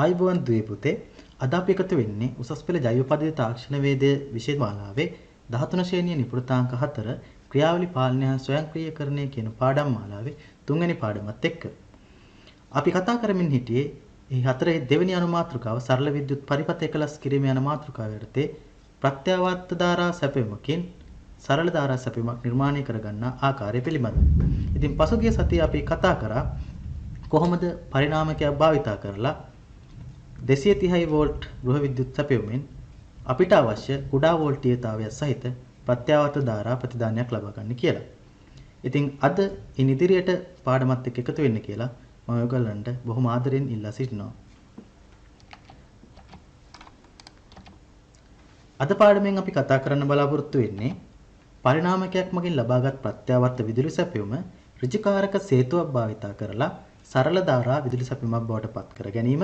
ආයුබෝවන් දුවේ පුතේ අද අපි එකතු වෙන්නේ උසස් පෙළ ජෛව පද්ධති තාක්ෂණ වේදයේ විෂය මාලාවේ 13 ශ්‍රේණිය නිපුණතාංක 4 ක්‍රියාවලි පාලනය හා ස්වයංක්‍රීයකරණය කියන පාඩම් මාලාවේ 3 වෙනි පාඩමත් එක්ක අපි කතා කරමින් හිටියේ මේ හතරේ දෙවෙනි අනුමාතෘකාව සරල විද්‍යුත් පරිපථ එකලස් කිරීම යන මාතෘකාව යටතේ ප්‍රත්‍යවර්ත ධාරා සැපයීමකින් සරල ධාරා සැපයීමක් නිර්මාණය කරගන්න ආකාරය පිළිබඳව. ඉතින් පසුගිය සතියේ අපි කතා කරා කොහොමද පරිණාමකයක් භාවිතා කරලා 230 වෝල්ට් ගෘහ විද්‍යුත් සැපයුමෙන් අපිට අවශ්‍ය කුඩා වෝල්ටීයතාවය සහිත ප්‍රත්‍යවර්ත ධාරා ප්‍රතිදානයක් ලබා ගන්න කියලා. ඉතින් අද ඉන් ඉදිරියට පාඩමත් එක්ක එකතු වෙන්න කියලා මම ඔයගොල්ලන්ට බොහොම ආදරෙන් ඉල්ලා සිටිනවා. අද පාඩමෙන් අපි කතා කරන්න බලාපොරොත්තු වෙන්නේ පරිණාමකයක් මගින් ලබාගත් ප්‍රත්‍යවර්ත විදුලි සැපයුම ඍජුකාරක සේතුවක් භාවිතා කරලා සරල ධාරා විදුලි සැපයුමක් බවට පත් කර ගැනීම.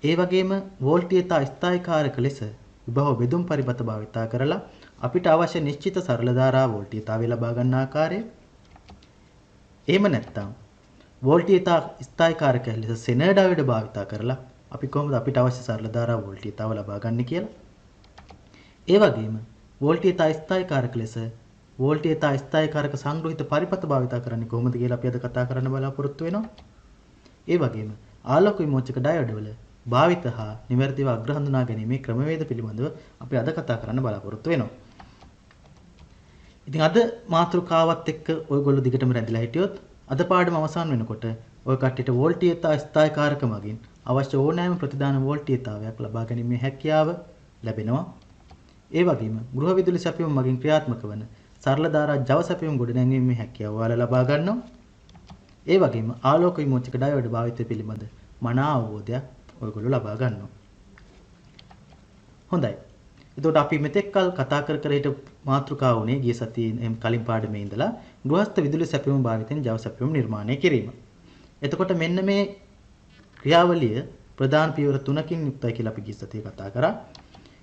ඒ වගේම වෝල්ටීයතා ස්ථායීකාරක ලෙස විභව බෙදුම් පරිපථ භාවිතා කරලා අපිට අවශ්‍ය නිශ්චිත සරල ධාරා වෝල්ටීයතාවය ලබා ගන්න ආකාරය. එහෙම නැත්නම් වෝල්ටීයතා ස්ථායීකාරක ලෙස සෙනඩාවිඩ භාවිතා කරලා අපි කොහොමද අපිට අවශ්‍ය සරල ධාරා වෝල්ටීයතාව ලබා ගන්න කියලා. ඒ වගේම වෝල්ටීයතා ස්ථායීකාරක ලෙස වෝල්ටීයතා ස්ථායීකාරක සංග්‍රහිත පරිපථ භාවිතා කරන්නේ කොහොමද කියලා අපි අද කතා කරන්න බලාපොරොත්තු වෙනවා. ඒ වගේම ආලෝක විමෝචක ඩයෝඩ් වල භාවිත හා නිවැරදිව අග්‍ර හඳුනා ගැනීමේ ක්‍රමවේද පිළිබඳව අපි අද කතා කරන්න බලාපොරොත්තු වෙනවා. ඉතින් අද මාතෘකාවත් එක්ක ඔයගොල්ලෝ දිගටම රැඳිලා හිටියොත් අද පාඩම අවසන් වෙනකොට ඔය කට්ටියට වෝල්ටීයතා ස්ථායීකාරක මගින් අවශ්‍ය ඕනෑම ප්‍රතිදාන වෝල්ටීයතාවයක් ලබා ගැනීමේ හැකියාව ලැබෙනවා. ඒ වගේම ගෘහ විදුලි සැපයුම මගින් ක්‍රියාත්මක වන සරල ධාරා ජව සැපයුම් ගොඩනැංවීමේ හැකියාව ඔයාලා ලබා ගන්නවා. ඒ වගේම ආලෝක විමෝචක ඩයෝඩ් භාවිතය පිළිබඳ මනා අවබෝධයක් ඔයගොල්ලෝ ලබා ගන්නවා. හොඳයි. එතකොට අපි මෙතෙක් කල් කතා කර හිටපු මාතෘකාව උනේ ගිය සතියේ කලින් පාඩමේ ඉඳලා ගෘහස්ත විදුලි සැපයුම භාවිතයෙන් ජව සැපයුම නිර්මාණය කිරීම. එතකොට මෙන්න මේ ක්‍රියාවලිය ප්‍රධාන පියවර 3කින් යුක්තයි කියලා අපි ගිය සතියේ කතා කරා.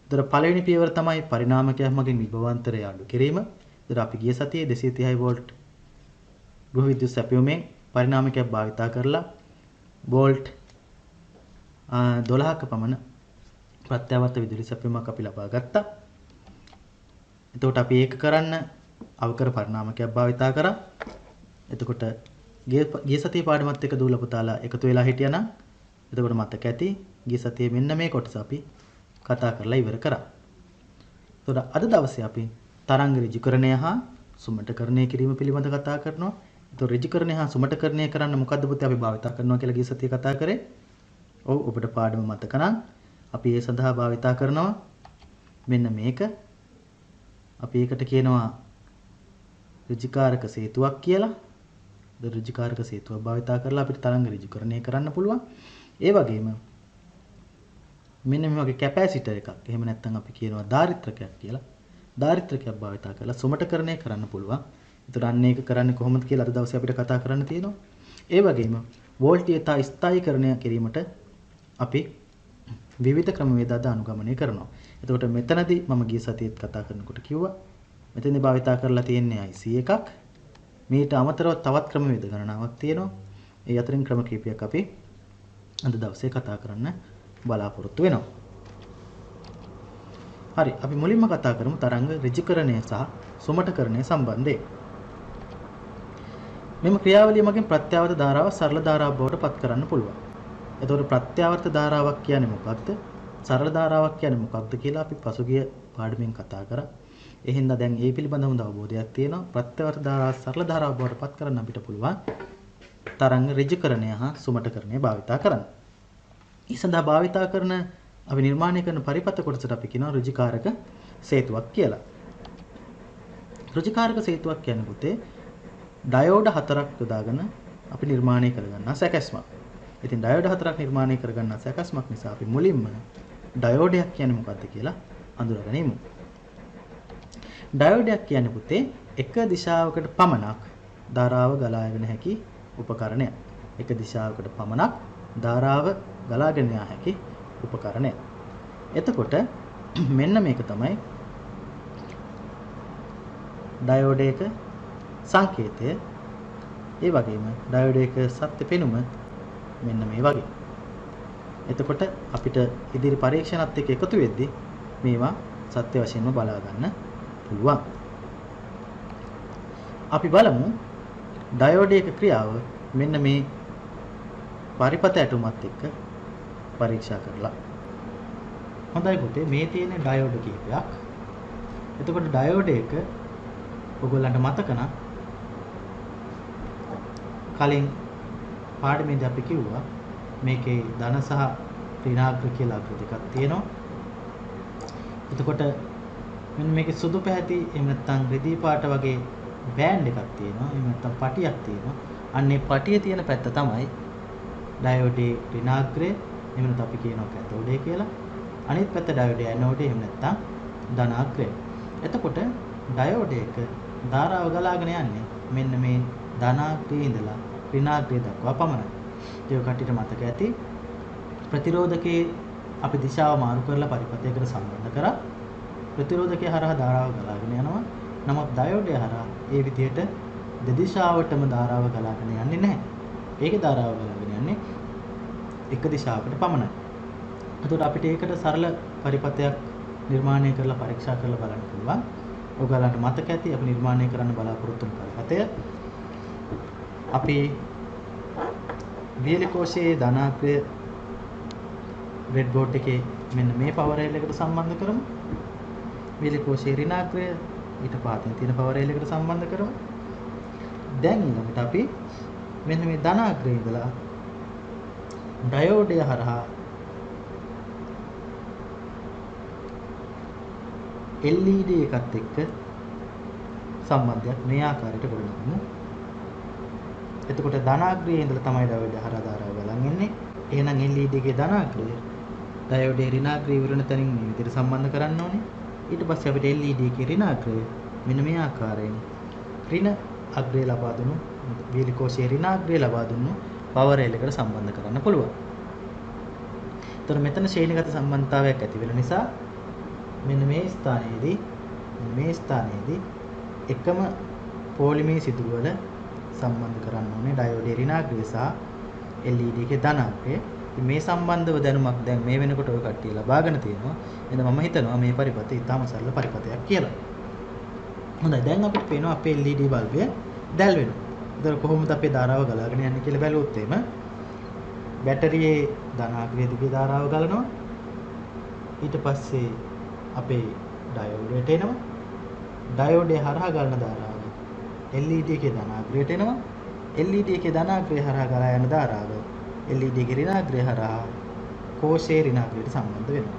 එතකොට පළවෙනි පියවර තමයි පරිණාමකයක් මගින් විභවාන්තරය අඩු කිරීම. එතකොට අපි ගිය සතියේ 230 වෝල්ට් ගෘහ විද්‍යුත් සැපයුමෙන් පරිණාමකයක් භාවිතා කරලා වෝල්ට් 12ක පමණ ප්‍රත්‍යවර්ත විදුලි සැපයුමක් අපි ලබා ගත්තා. එතකොට අපි ඒක කරන්න අවකර පරිණාමකයක් භාවිතා කරා. එතකොට ගිය සතියේ පාඩමත් එක්ක දූල පුතාලා එකතු වෙලා හිටියානම් එතකොට මතක ඇති ගිය සතියේ මෙන්න මේ කොටස අපි කතා කරලා ඉවර කරා. එතකොට අද දවසේ අපි තරංග ඍජුකරණය හා සුමටකරණය කිරීම පිළිබඳව කතා කරනවා. එතකොට ඍජුකරණය හා සුමටකරණය කරන්න මොකද්ද පුතේ අපි භාවිතා කරනවා කියලා ගිය සතියේ කතා කරේ. ඔව් ඔබට පාඩම මතක නම් අපි ඒ සඳහා භාවිතා කරනවා මෙන්න මේක. අපි ඒකට කියනවා ඍජුකාරක සේතුවක් කියලා. ඍජුකාරක සේතුවක් භාවිතා කරලා අපිට තරංග ඍජුකරණය කරන්න පුළුවන්. ඒ වගේම මෙන්න මේ වගේ කැපැසිටර් එකක්. එහෙම නැත්නම් අපි කියනවා ධාරිත්‍රකයක් කියලා. ධාරිත්‍රකයක් භාවිතා කරලා සුමටකරණය කරන්න පුළුවන්. ඒතර අන්න ඒක කරන්නේ කොහොමද කියලා අද දවසේ අපිට කතා කරන්න තියෙනවා. ඒ වගේම වෝල්ටීයතා ස්ථායීකරණය කිරීමට අපි විවිධ ක්‍රමවේද අද අනුගමනය කරනවා. එතකොට මෙතනදී මම ගිය සතියේත් කතා කරනකොට කිව්වා මෙතනදී භාවිතා කරලා තියෙන්නේ IC එකක්. මීට අමතරව තවත් ක්‍රමවේද ගණනාවක් තියෙනවා. ඒ අතරින් ක්‍රම කීපයක් අපි අද දවසේ කතා කරන්න බලාපොරොත්තු වෙනවා. හරි අපි මුලින්ම කතා කරමු තරංග ඍජුකරණය සහ සුමටකරණය සම්බන්ධයෙන්. මෙම ක්‍රියාවලිය මගින් ප්‍රත්‍යවර්ත ධාරාව සරල ධාරාවක් බවට පත් කරන්න පුළුවන්. එතකොට ප්‍රත්‍යවර්ත ධාරාවක් කියන්නේ මොකක්ද? සරල ධාරාවක් කියන්නේ මොකක්ද කියලා අපි පසුගිය පාඩමෙන් කතා කරා. ඒ හින්දා දැන් මේ පිළිබඳව හොඳ අවබෝධයක් තියෙනවා. ප්‍රත්‍යවර්ත ධාරාව සරල ධාරාවක් බවට පත් කරන්න අපිට පුළුවන් තරංග ඍජුකරණය හා සුමටකරණය භාවිතා කරන්න. ඒ සඳහා භාවිතා කරන අපි නිර්මාණය කරන පරිපථ කොටසට අපි කියනවා ඍජුකාරක සේතුවක් කියලා. ඍජුකාරක සේතුවක් කියන්නේ පුතේ ඩයෝඩ් 4ක් යොදාගෙන අපි නිර්මාණය කරගන්නා සැකැස්මක්. ඉතින් ඩයෝඩ් 4ක් නිර්මාණය කරගන්නා සැකැස්මක් නිසා අපි මුලින්ම ඩයෝඩයක් කියන්නේ මොකක්ද කියලා අඳුරගනිමු. ඩයෝඩයක් කියන්නේ පුතේ එක දිශාවකට පමණක් ධාරාව ගලාගෙන හැකි උපකරණයක්. එක දිශාවකට පමණක් ධාරාව ගලාගෙන යා හැකි උපකරණයක්. එතකොට මෙන්න මේක තමයි ඩයෝඩ් එක සංකේතය. ඒ වගේම ඩයෝඩ් එක සත්‍ය පෙනුම මෙන්න මේ වගේ. එතකොට අපිට ඉදිරි පරීක්ෂණත් එක්ක එකතු වෙද්දී මේවා සත්‍ය වශයෙන්ම බලා ගන්න පුළුවන්. අපි බලමු ඩයෝඩයක ක්‍රියාව මෙන්න මේ පරිපත ඇටුමත් එක්ක පරීක්ෂා කරලා. හොඳයි පුතේ මේ තියෙන ඩයෝඩ් කීපයක්. එතකොට ඩයෝඩ් එක ඔයගොල්ලන්ට මතක නම් කලින් පාඩමේදී අපි කිව්වා මේකේ ධන සහ ඍණාත්මක කියලා අග්‍ර දෙකක් තියෙනවා. එතකොට මෙන්න මේකේ සුදු පැහැති එහෙම නැත්නම් රෙදි පාට වගේ බෑන්ඩ් එකක් තියෙනවා. එහෙම නැත්නම් පටියක් තියෙනවා. අන්නේ පටියේ තියෙන පැත්ත තමයි ඩයෝඩේ ඍණාග්‍රය. එහෙම නැත්නම් අපි කියනවා කැතෝඩේ කියලා. අනිත් පැත්ත ඩයෝඩේ ඇනෝඩේ එහෙම නැත්නම් ධනාග්‍රය. එතකොට ඩයෝඩේක ධාරාව ගලාගෙන යන්නේ මෙන්න මේ ධනාග්‍රයේ ඉඳලා ඍණාග්‍රය දක්වා පමණයි. ඒක කටියට මතක ඇති. ප්‍රතිරෝධකයේ අපි දිශාව මාරු කරලා පරිපථයකට සම්බන්ධ කරා. ප්‍රතිරෝධකයේ හරහා ධාරාව ගලාගෙන යනවා. නමුත් ඩයෝඩය හරහා ඒ විදිහට දෙදිශාවටම ධාරාව ගලාගෙන යන්නේ නැහැ. ඒකේ ධාරාව ගලාගෙන යන්නේ එක දිශාවකට පමණයි. එතකොට අපිට ඒකට සරල පරිපථයක් නිර්මාණය කරලා පරීක්ෂා කරලා බලන්න පුළුවන්. ඔයගලන්ට මතක ඇති අපි නිර්මාණය කරන්න බලාපොරොත්තු වුණු පරිපථය. අපි වියලි කෝෂයේ ධනාග්‍රය බ්‍රෙඩ් බෝඩ් එකේ මෙන්න මේ පවර් රේල් එකට සම්බන්ධ කරමු. වියලි කෝෂයේ ඍණාග්‍රය ඊට පහතින් තියෙන පවර් රේල් එකට සම්බන්ධ කරමු. දැන් ඊළඟට අපි මෙන්න මේ ධනාග්‍රයේ ඉඳලා ඩයෝඩය හරහා LED එකත් එක්ක සම්බන්ධයක් මේ ආකාරයට ගොඩනගමු. එතකොට ධනාග්‍රයේ ඉඳලා තමයි ඩයෝඩය හරහා ධාරාව ගලන් එන්නේ. එහෙනම් LED එකේ ධනාග්‍රය ඩයෝඩේ ඍණාග්‍රය ඉවරන තැනින් මේ විදිහට සම්බන්ධ කරන්න ඕනේ. ඊට පස්සේ අපිට LED එකේ ඍණාග්‍රය මෙන්න මේ ආකාරයෙන් ඍණ අග්‍රය ලබා දුන්නු වියලි කෝෂයේ ඍණාග්‍රය ලබා දුන්නු පවර් රේල් එකට සම්බන්ධ කරන්න පුළුවන්. එතකොට මෙතන ශ්‍රේණිගත සම්බන්ධතාවයක් ඇති වෙන නිසා මෙන්න මේ ස්ථානයේදී එකම පොලිමේ සිදුවල සම්බන්ධ කරන්න ඕනේ ඩයෝඩේ ඍණාග්‍රය සහ LED එකේ ධනාග්‍රය. මේ සම්බන්ධව දැනුමක් දැන් මේ වෙනකොට ඔය කට්ටිය ලබාගෙන තියෙනවා. එහෙනම් මම හිතනවා මේ පරිපථය ඉතාම සරල පරිපථයක් කියලා. හොඳයි දැන් අපිට පේනවා අපේ LED බල්බය දැල් වෙනවා. ඒතර කොහොමද අපේ ධාරාව ගලාගෙන යන්නේ කියලා බැලුවොත් එහෙම බැටරියේ ධනාග්‍රයේ දිගේ ධාරාව ගලනවා. ඊට පස්සේ අපේ ඩයෝඩයට එනවා. ඩයෝඩේ හරහා ගලන ධාරාව LED එකේ ධනාග්‍රයට එනවා. LED එකේ ධනාග්‍රය හරහා ගලා යන ධාරාව LED එකේ ඍණාග්‍රය හරහා කෝෂයේ ඍණාග්‍රයට සම්බන්ධ වෙනවා.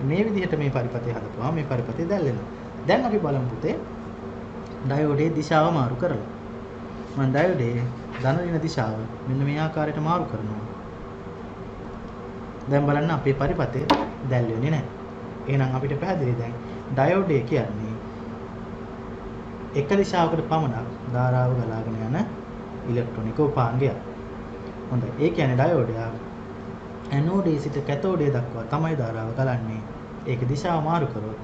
මේ විදිහට මේ පරිපථය හදපුවාම මේ පරිපථය දැල් වෙනවා. දැන් අපි බලමු පුතේ ඩයෝඩේ දිශාව මාරු කරලා. මම ඩයෝඩේ ධන ඍණ දිශාව මෙන්න මේ ආකාරයට මාරු කරනවා. දැන් බලන්න අපේ පරිපථය දැල් වෙන්නේ නැහැ. එහෙනම් අපිට පැහැදිලි දැන් ඩයෝඩේ කියන්නේ එක දිශාවකට පමණක් ධාරාව ගලාගෙන යන ඉලෙක්ට්‍රොනික උපාංගයක්. හොඳයි. ඒ කියන්නේ ඩයෝඩය ඇනෝඩේ සිට කැතෝඩේ දක්වා තමයි ධාරාව ගලන්නේ. ඒක දිශාව මාරු කරොත්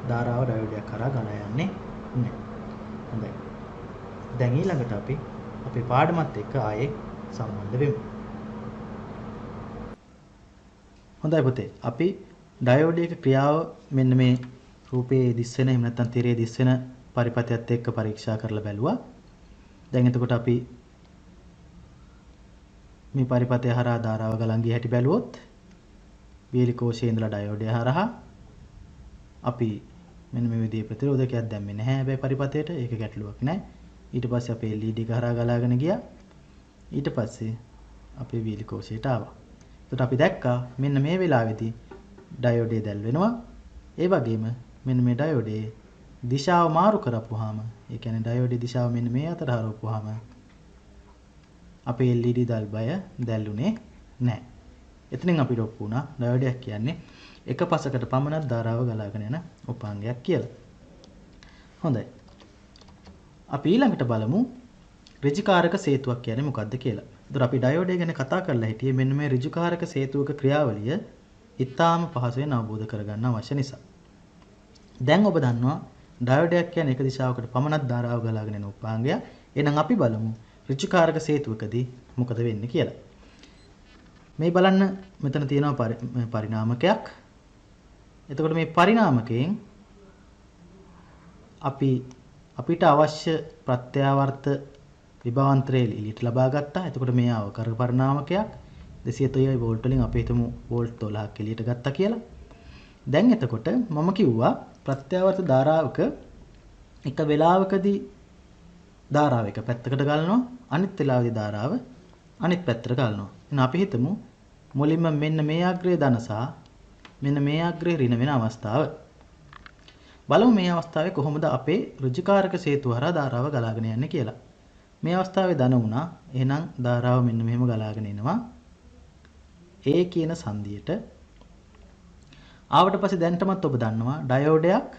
ධාරාව ඩයෝඩයක් කරා ගලා යන්නේ නැහැ. හොඳයි. දැන් ඊළඟට අපි අපේ පාඩමත් එක්ක ආයේ සම්බන්ධ වෙමු. හොඳයි පුතේ. අපි ඩයෝඩයක ක්‍රියාව මෙන්න මේ රූපයේ දිස්වෙන එහෙම නැත්නම් තිරයේ දිස්වෙන පරිපථයත් එක්ක පරීක්ෂා කරලා බැලුවා. දැන් එතකොට අපි මේ පරිපථය හරහා ධාරාව ගලන් ගිය හැටි බැලුවොත් වියලි කෝෂයේ ඉඳලා ඩයෝඩය හරහා අපි මෙන්න මේ විදිහේ ප්‍රතිරෝධකයක් දැම්මේ නැහැ හැබැයි පරිපථයට ඒක ගැටලුවක් නැහැ. ඊට පස්සේ අපේ LED එක හරහා ගලාගෙන ගියා. ඊට පස්සේ අපේ වියලි කෝෂයට ආවා. එතකොට අපි දැක්කා මෙන්න මේ වෙලාවේදී ඩයෝඩය දැල් වෙනවා. ඒ වගේම මෙන්න මේ ඩයෝඩේ දිශාව මාරු කරපුවාම ඒ කියන්නේ ඩයෝඩේ දිශාව මෙන්න මේ අතර හරවපුවාම අපේ LED දල්බය දැල්ුනේ නැහැ. එතනින් අපිට ඔප්පු වුණා ඩයෝඩයක් කියන්නේ එක පසකට පමණක් ධාරාව ගලාගෙන යන උපාංගයක් කියලා. හොඳයි. අපි ඊළඟට බලමු ඍජුකාරක සේතුවක් කියන්නේ මොකක්ද කියලා. ඒතර අපි ඩයෝඩය ගැන කතා කරලා හිටියේ මෙන්න මේ ඍජුකාරක සේතුවක ක්‍රියාවලිය ඉතාම පහසුවෙන් අවබෝධ කරගන්න අවශ්‍ය නිසා. දැන් ඔබ දන්නවා ඩයෝඩයක් කියන්නේ එක දිශාවකට පමණක් ධාරාව ගලාගෙන යන උපාංගයක්. එහෙනම් අපි බලමු ඍජුකාරක සේතුවකදී මොකද වෙන්නේ කියලා. මේ බලන්න මෙතන තියෙනවා පරිණාමකයක්. එතකොට මේ පරිණාමකයෙන් අපිට අවශ්‍ය ප්‍රත්‍යාවර්ත විභවාන්තරය එළියට ලබා ගත්තා. එතකොට මේ අවකර පරිණාමකයක් 230 වෝල්ට් වලින් අපි හිතමු වෝල්ට් 12ක් එළියට ගත්තා කියලා. දැන් එතකොට මම කිව්වා ප්‍රත්‍යාවර්ත ධාරාවක එක වෙලාවකදී ධාරාව එක පැත්තකට ගලනවා අනිත් වෙලාවේදී ධාරාව අනිත් පැත්තට ගලනවා. එහෙනම් අපි හිතමු මුලින්ම මෙන්න මේ අග්‍රයේ ධන සහ මෙන්න මේ අග්‍රයේ ඍණ වෙන අවස්ථාව. බලමු මේ අවස්ථාවේ කොහොමද අපේ ඍජුකාරක සේතුව හරහා ධාරාව ගලාගෙන යන්නේ කියලා. මේ අවස්ථාවේ ධන වුණා. එහෙනම් ධාරාව මෙන්න මෙහෙම ගලාගෙන එනවා. A කියන සංදියට. ආවට පස්සේ දැන්ටමත් ඔබ දන්නවා ඩයෝඩයක්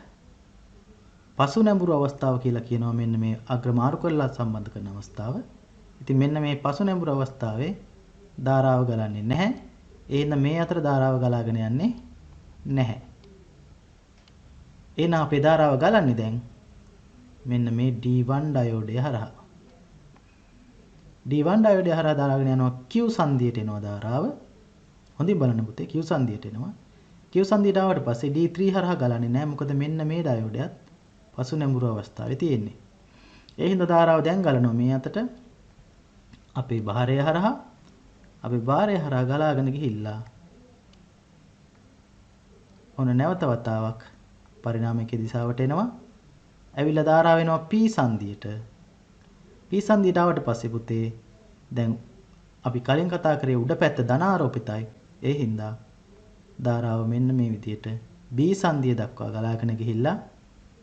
පසු නැඹුරු අවස්ථාව කියලා කියනවා මෙන්න මේ අග්‍ර මාරු කරලා සම්බන්ධ කරන අවස්ථාව. ඉතින් මෙන්න මේ පසු නැඹුරු අවස්ථාවේ ධාරාව ගලන්නේ නැහැ. එහෙනම් මේ අතර ධාරාව ගලාගෙන යන්නේ නැහැ. එහෙනම් අපේ ධාරාව ගලන්නේ දැන් මෙන්න මේ D1 ඩයෝඩය හරහා. D1 ඩයෝඩය හරහා දාලාගෙන යනවා Q සංදියට එනවා ධාරාව. හොඳින් බලන්න පුතේ Q සංදියට එනවා. Q සංදියට ආවට පස්සේ D3 හරහා ගලන්නේ නැහැ. මොකද මෙන්න මේ ඩයෝඩයත් පසු නැඹුරු අවස්ථාවේ තියෙන්නේ. ඒ හින්දා ධාරාව දැන් ගලනවා මේ අතට අපේ භාරය හරහා ගලාගෙන ගිහිල්ලා ඔන්න නැවත වතාවක් පරිණාමකයේ දිශාවට එනවා. ඇවිල්ලා ධාරාව වෙනවා P සංදියට. P සංදියට ආවට පස්සේ පුතේ දැන් අපි කලින් කතා කරේ උඩ පැත්ත ධනාරෝපිතයි. ඒ හින්දා ධාරාව මෙන්න මේ විදියට B සංදිය දක්වා ගලාගෙන ගිහිල්ලා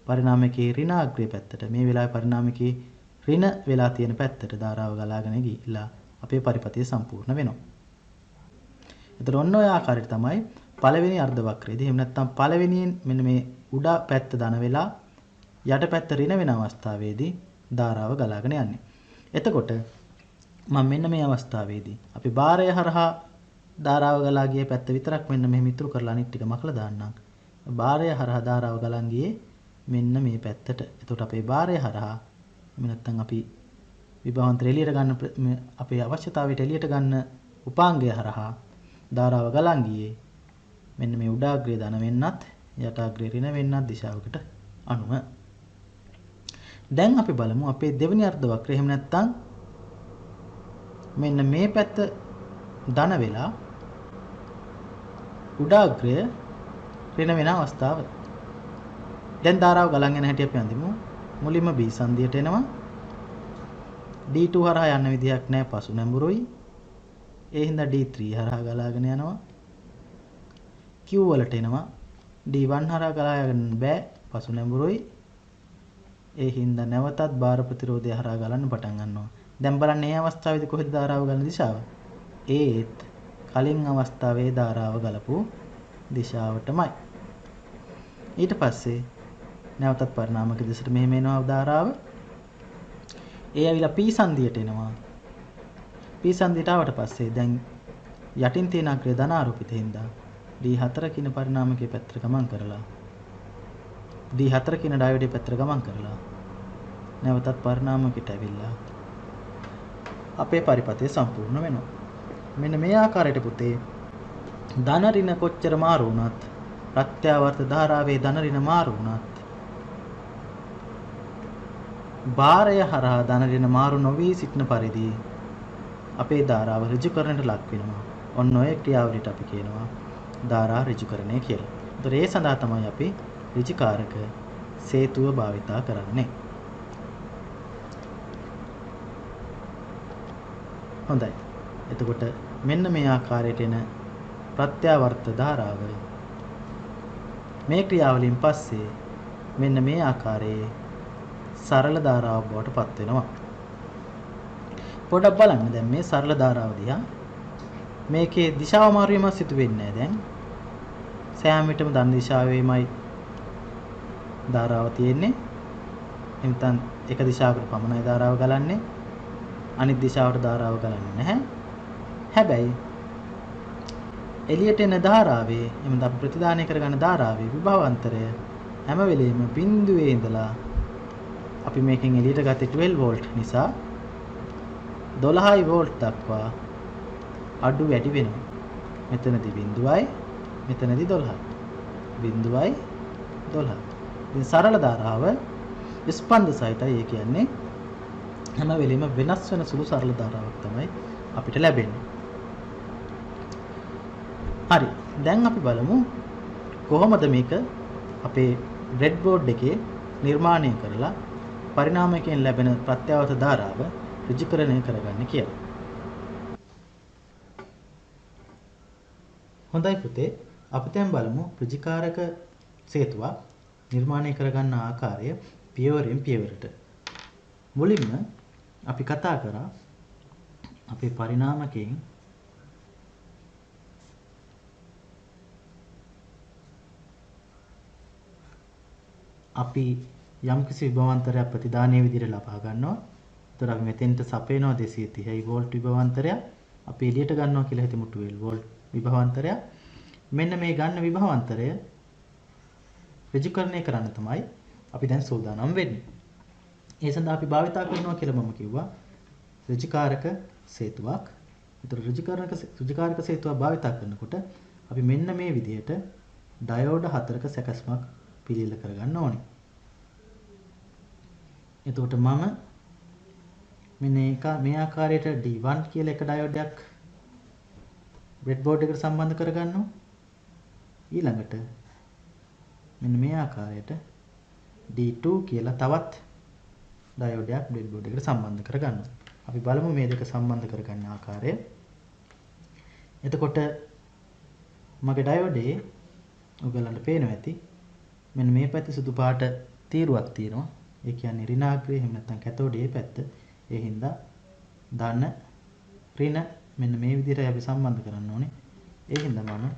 පරිණාමකයේ ඍණාග්‍රේ පැත්තට මේ වෙලාවේ පරිණාමකයේ ඍණ වෙලා තියෙන පැත්තට ධාරාව ගලාගෙන ගිහිල්ලා අපේ පරිපථය සම්පූර්ණ වෙනවා. එතකොට ඔන්න ඔය ආකාරයට තමයි පළවෙනි අර්ධ වක්‍රයේදී එහෙම නැත්නම් පළවෙනියෙන් මෙන්න මේ උඩ පැත්ත ධන වෙලා යට පැත්ත ඍණ වෙන අවස්ථාවේදී ධාරාව ගලාගෙන යන්නේ. එතකොට මම මෙන්න මේ අවස්ථාවේදී අපි භාරය හරහා ධාරාව ගලා ගියේ පැත්ත විතරක් මෙන්න මෙහෙම ඉතුරු කරලා අනිත් ටික මකලා දාන්නම්. භාරය හරහා ධාරාව ගලන් ගියේ මෙන්න මේ පැත්තට. එතකොට අපේ භාරය හරහා එහෙම නැත්නම් අපි විභවාන්තර එළියට ගන්න අපේ අවශ්‍යතාවයට එළියට ගන්න උපාංගය හරහා ධාරාව ගලන් ගියේ මෙන්න මේ උඩාග්‍රේ ධන වෙන්නත් යටාග්‍රේ ඍණ වෙන්නත් දිශාවකට අනුව. දැන් අපි බලමු අපේ දෙවෙනි අර්ධ වක්‍රය එහෙම නැත්නම් මෙන්න මේ පැත්ත ධන වෙලා උඩාග්‍රය ඍණ වෙන අවස්ථාව. දැන් ධාරාව ගලන් යන හැටි අපි අඳිමු. මුලින්ම B සංදියට එනවා. D2 හරහා යන්න විදියක් නැහැ පසු නැඹුරුයි. ඒ හින්දා D3 හරහා ගලාගෙන යනවා. Q වලට එනවා. D1 හරහා ගලාගෙන බෑ පසු නැඹුරුයි. ඒ හින්දා නැවතත් බාර ප්‍රතිරෝධය හරහා ගලන්න පටන් ගන්නවා. දැන් බලන්න මේ අවස්ථාවේදී කොහෙද ධාරාව ගලන දිශාව? ඒත් කලින් අවස්ථාවේ ධාරාව ගලපු දිශාවටමයි. ඊට පස්සේ නැවතත් පරිණාමක දිශට මෙහෙම එනවා ධාරාව. ඒ ඇවිල්ලා P සංදියට එනවා. P සංදියට ආවට පස්සේ දැන් යටින් තියෙන අග්‍රය ධනාරෝපිත හින්දා D4 කියන පරිණාමකයේ පැත්තට ගමන් කරලා D4 කියන ඩයෝඩයේ පැත්තට ගමන් කරලා නැවතත් පරිණාමකයට ඇවිල්ලා අපේ පරිපථය සම්පූර්ණ වෙනවා. මෙන්න මේ ආකාරයට පුතේ ධන ඍණ කොච්චර මාරු වුණත් ප්‍රත්‍යාවර්ත ධාරාවේ ධන ඍණ මාරු වුණත් භාරය හරහා ධන ඍණ මාරු නොවි සිටින පරිදි අපේ ධාරාව ඍජුකරණයට ලක් වෙනවා. ඔන්න ඔය ක්‍රියාවලියට අපි කියනවා ධාරා ඍජුකරණය කියලා. ඒතර ඒ සඳහා තමයි අපි ඍජුකාරක සේතුව භාවිතා කරන්නේ. හොඳයි. එතකොට මෙන්න මේ ආකාරයට එන ප්‍රත්‍යාවර්ත ධාරාව මේ ක්‍රියාවලින් පස්සේ මෙන්න මේ ආකාරයේ සරල ධාරාවක් බවට පත් වෙනවා. පොඩ්ඩක් බලන්න දැන් මේ සරල ධාරාව දිහා මේකේ දිශාව මාරු වීමක් සිදු වෙන්නේ නැහැ. දැන් සෑම විටම ධන දිශාවෙමයි ධාරාව තියෙන්නේ. එතන එක දිශාවකට පමණයි ධාරාව ගලන්නේ. අනිත් දිශාවට ධාරාව ගලන්නේ නැහැ. හැබැයි එළියට එන ධාරාවේ එමෙන්න අපි ප්‍රතිදානය කරගන්න ධාරාවේ විභවාන්තරය හැම වෙලෙම බිඳුවේ ඉඳලා අපි මේකෙන් එළියට ගත්තේ 12 වෝල්ට් නිසා 12 වෝල්ට් දක්වා අඩු වැඩි වෙනවා. මෙතනදී 0යි මෙතනදී 12යි. 0යි 12යි. ඉතින් සරල ධාරාව ස්පන්ද සහිතයි. ඒ කියන්නේ හැම වෙලෙම වෙනස් වෙන සුළු සරල ධාරාවක් තමයි අපිට ලැබෙන්නේ. හරි. දැන් අපි බලමු කොහොමද මේක අපේ බ්‍රෙඩ් බෝඩ් එකේ නිර්මාණය කරලා පරිණාමයෙන් ලැබෙන ප්‍රත්‍යවත ධාරාව ඍජුකරණය කරගන්නේ කියලා. හොඳයි පුතේ, අපි දැන් බලමු ඍජුකාරක සේතුවක් නිර්මාණය කරගන්න ආකාරය පියවරෙන් පියවරට. මුලින්ම අපි කතා කරා අපේ පරිණාමකයෙන් අපි යම්කිසි විභවාන්තරයක් ප්‍රතිදානීය විදිහට ලබා ගන්නවා. ඒතර අපි මෙතෙන්ට සපයනවා 230යි වෝල්ට් විභවාන්තරයක්. අපි එළියට ගන්නවා කියලා හිතමු 12 වෝල්ට් විභවාන්තරයක්. මෙන්න මේ ගන්න විභවාන්තරය ඍජුකරණය කරන්න තමයි අපි දැන් සූදානම් වෙන්නේ. ඒ සඳහා අපි භාවිතා කරනවා කියලා මම කිව්වා ඍජුකාරක සේතුවක්. ඒතර ඍජුකාරක සේතුවක් භාවිතා කරනකොට අපි මෙන්න මේ විදිහට ඩයෝඩ 4ක සැකස්මක් පිළියෙල කරගන්න ඕනේ. එතකොට මම මෙන්න මේ ආකාරයට D1 කියලා එක ඩයෝඩයක් බ්‍රෙඩ් බෝඩ් එකට සම්බන්ධ කරගන්නවා. ඊළඟට මෙන්න මේ ආකාරයට D2 කියලා තවත් ඩයෝඩයක් බ්‍රෙඩ් බෝඩ් එකට සම්බන්ධ කරගන්නවා. අපි බලමු මේ දෙක සම්බන්ධ කරගන්න ආකාරය. එතකොට මගේ ඩයෝඩේ ඔයගලන්ට පේනවා ඇති. මෙන්න මේ පැත්තේ සුදු පාට තීරුවක් තියෙනවා. ඒ කියන්නේ ඍණාග්‍රය එහෙම නැත්නම් කැතෝඩේ පැත්ත. ඒ හින්දා ධන ඍණ මෙන්න මේ විදිහට අපි සම්බන්ධ කරන්න ඕනේ. ඒ හින්දා මම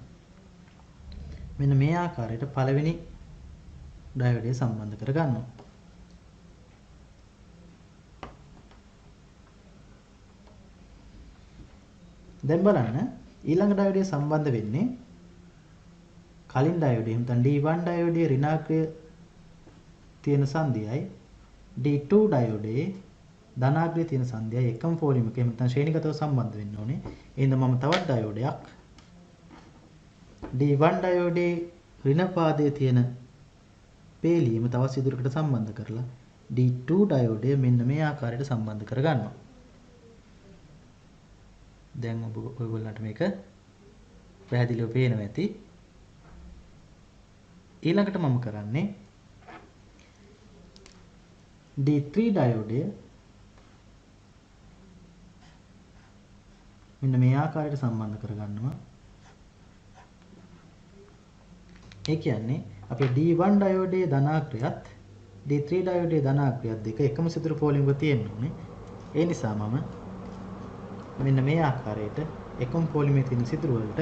මෙන්න මේ ආකාරයට පළවෙනි ඩයෝඩය සම්බන්ධ කරගන්නවා. දැන් බලන්න ඊළඟ ඩයෝඩය සම්බන්ධ වෙන්නේ කලින් ඩයෝඩය එහෙම නැත්නම් D1 ඩයෝඩයේ ඍණාග්‍රය තියෙන සංදියයි D2 ඩයෝඩයේ ධනාග්‍රය තියෙන සංදියයි එකම ෆෝලියම් එක එහෙම නැත්නම් ශ්‍රේණිගතව සම්බන්ධ වෙන්න ඕනේ. එහෙනම් මම තවත් ඩයෝඩයක් D1 ඩයෝඩයේ ඍණ පාදයේ තියෙන පේලියම තවත් සිදුරකට සම්බන්ධ කරලා D2 ඩයෝඩය මෙන්න මේ ආකාරයට සම්බන්ධ කරගන්නවා. දැන් ඔයගොල්ලන්ට මේක පැහැදිලිව පේනවා ඇති. ඊළඟට මම කරන්නේ D3 ඩයෝඩය මෙන්න මේ ආකාරයට සම්බන්ධ කරගන්නවා. ඒ කියන්නේ අපේ D1 ඩයෝඩයේ ධනාග්‍රයත් D3 ඩයෝඩයේ ධනාග්‍රයත් දෙක එකම සිදුරු පෝලිංග තියෙන්න ඕනේ. ඒ නිසා මම මෙන්න මේ ආකාරයට එකම පෝලිමේ තියෙන සිදුරු වලට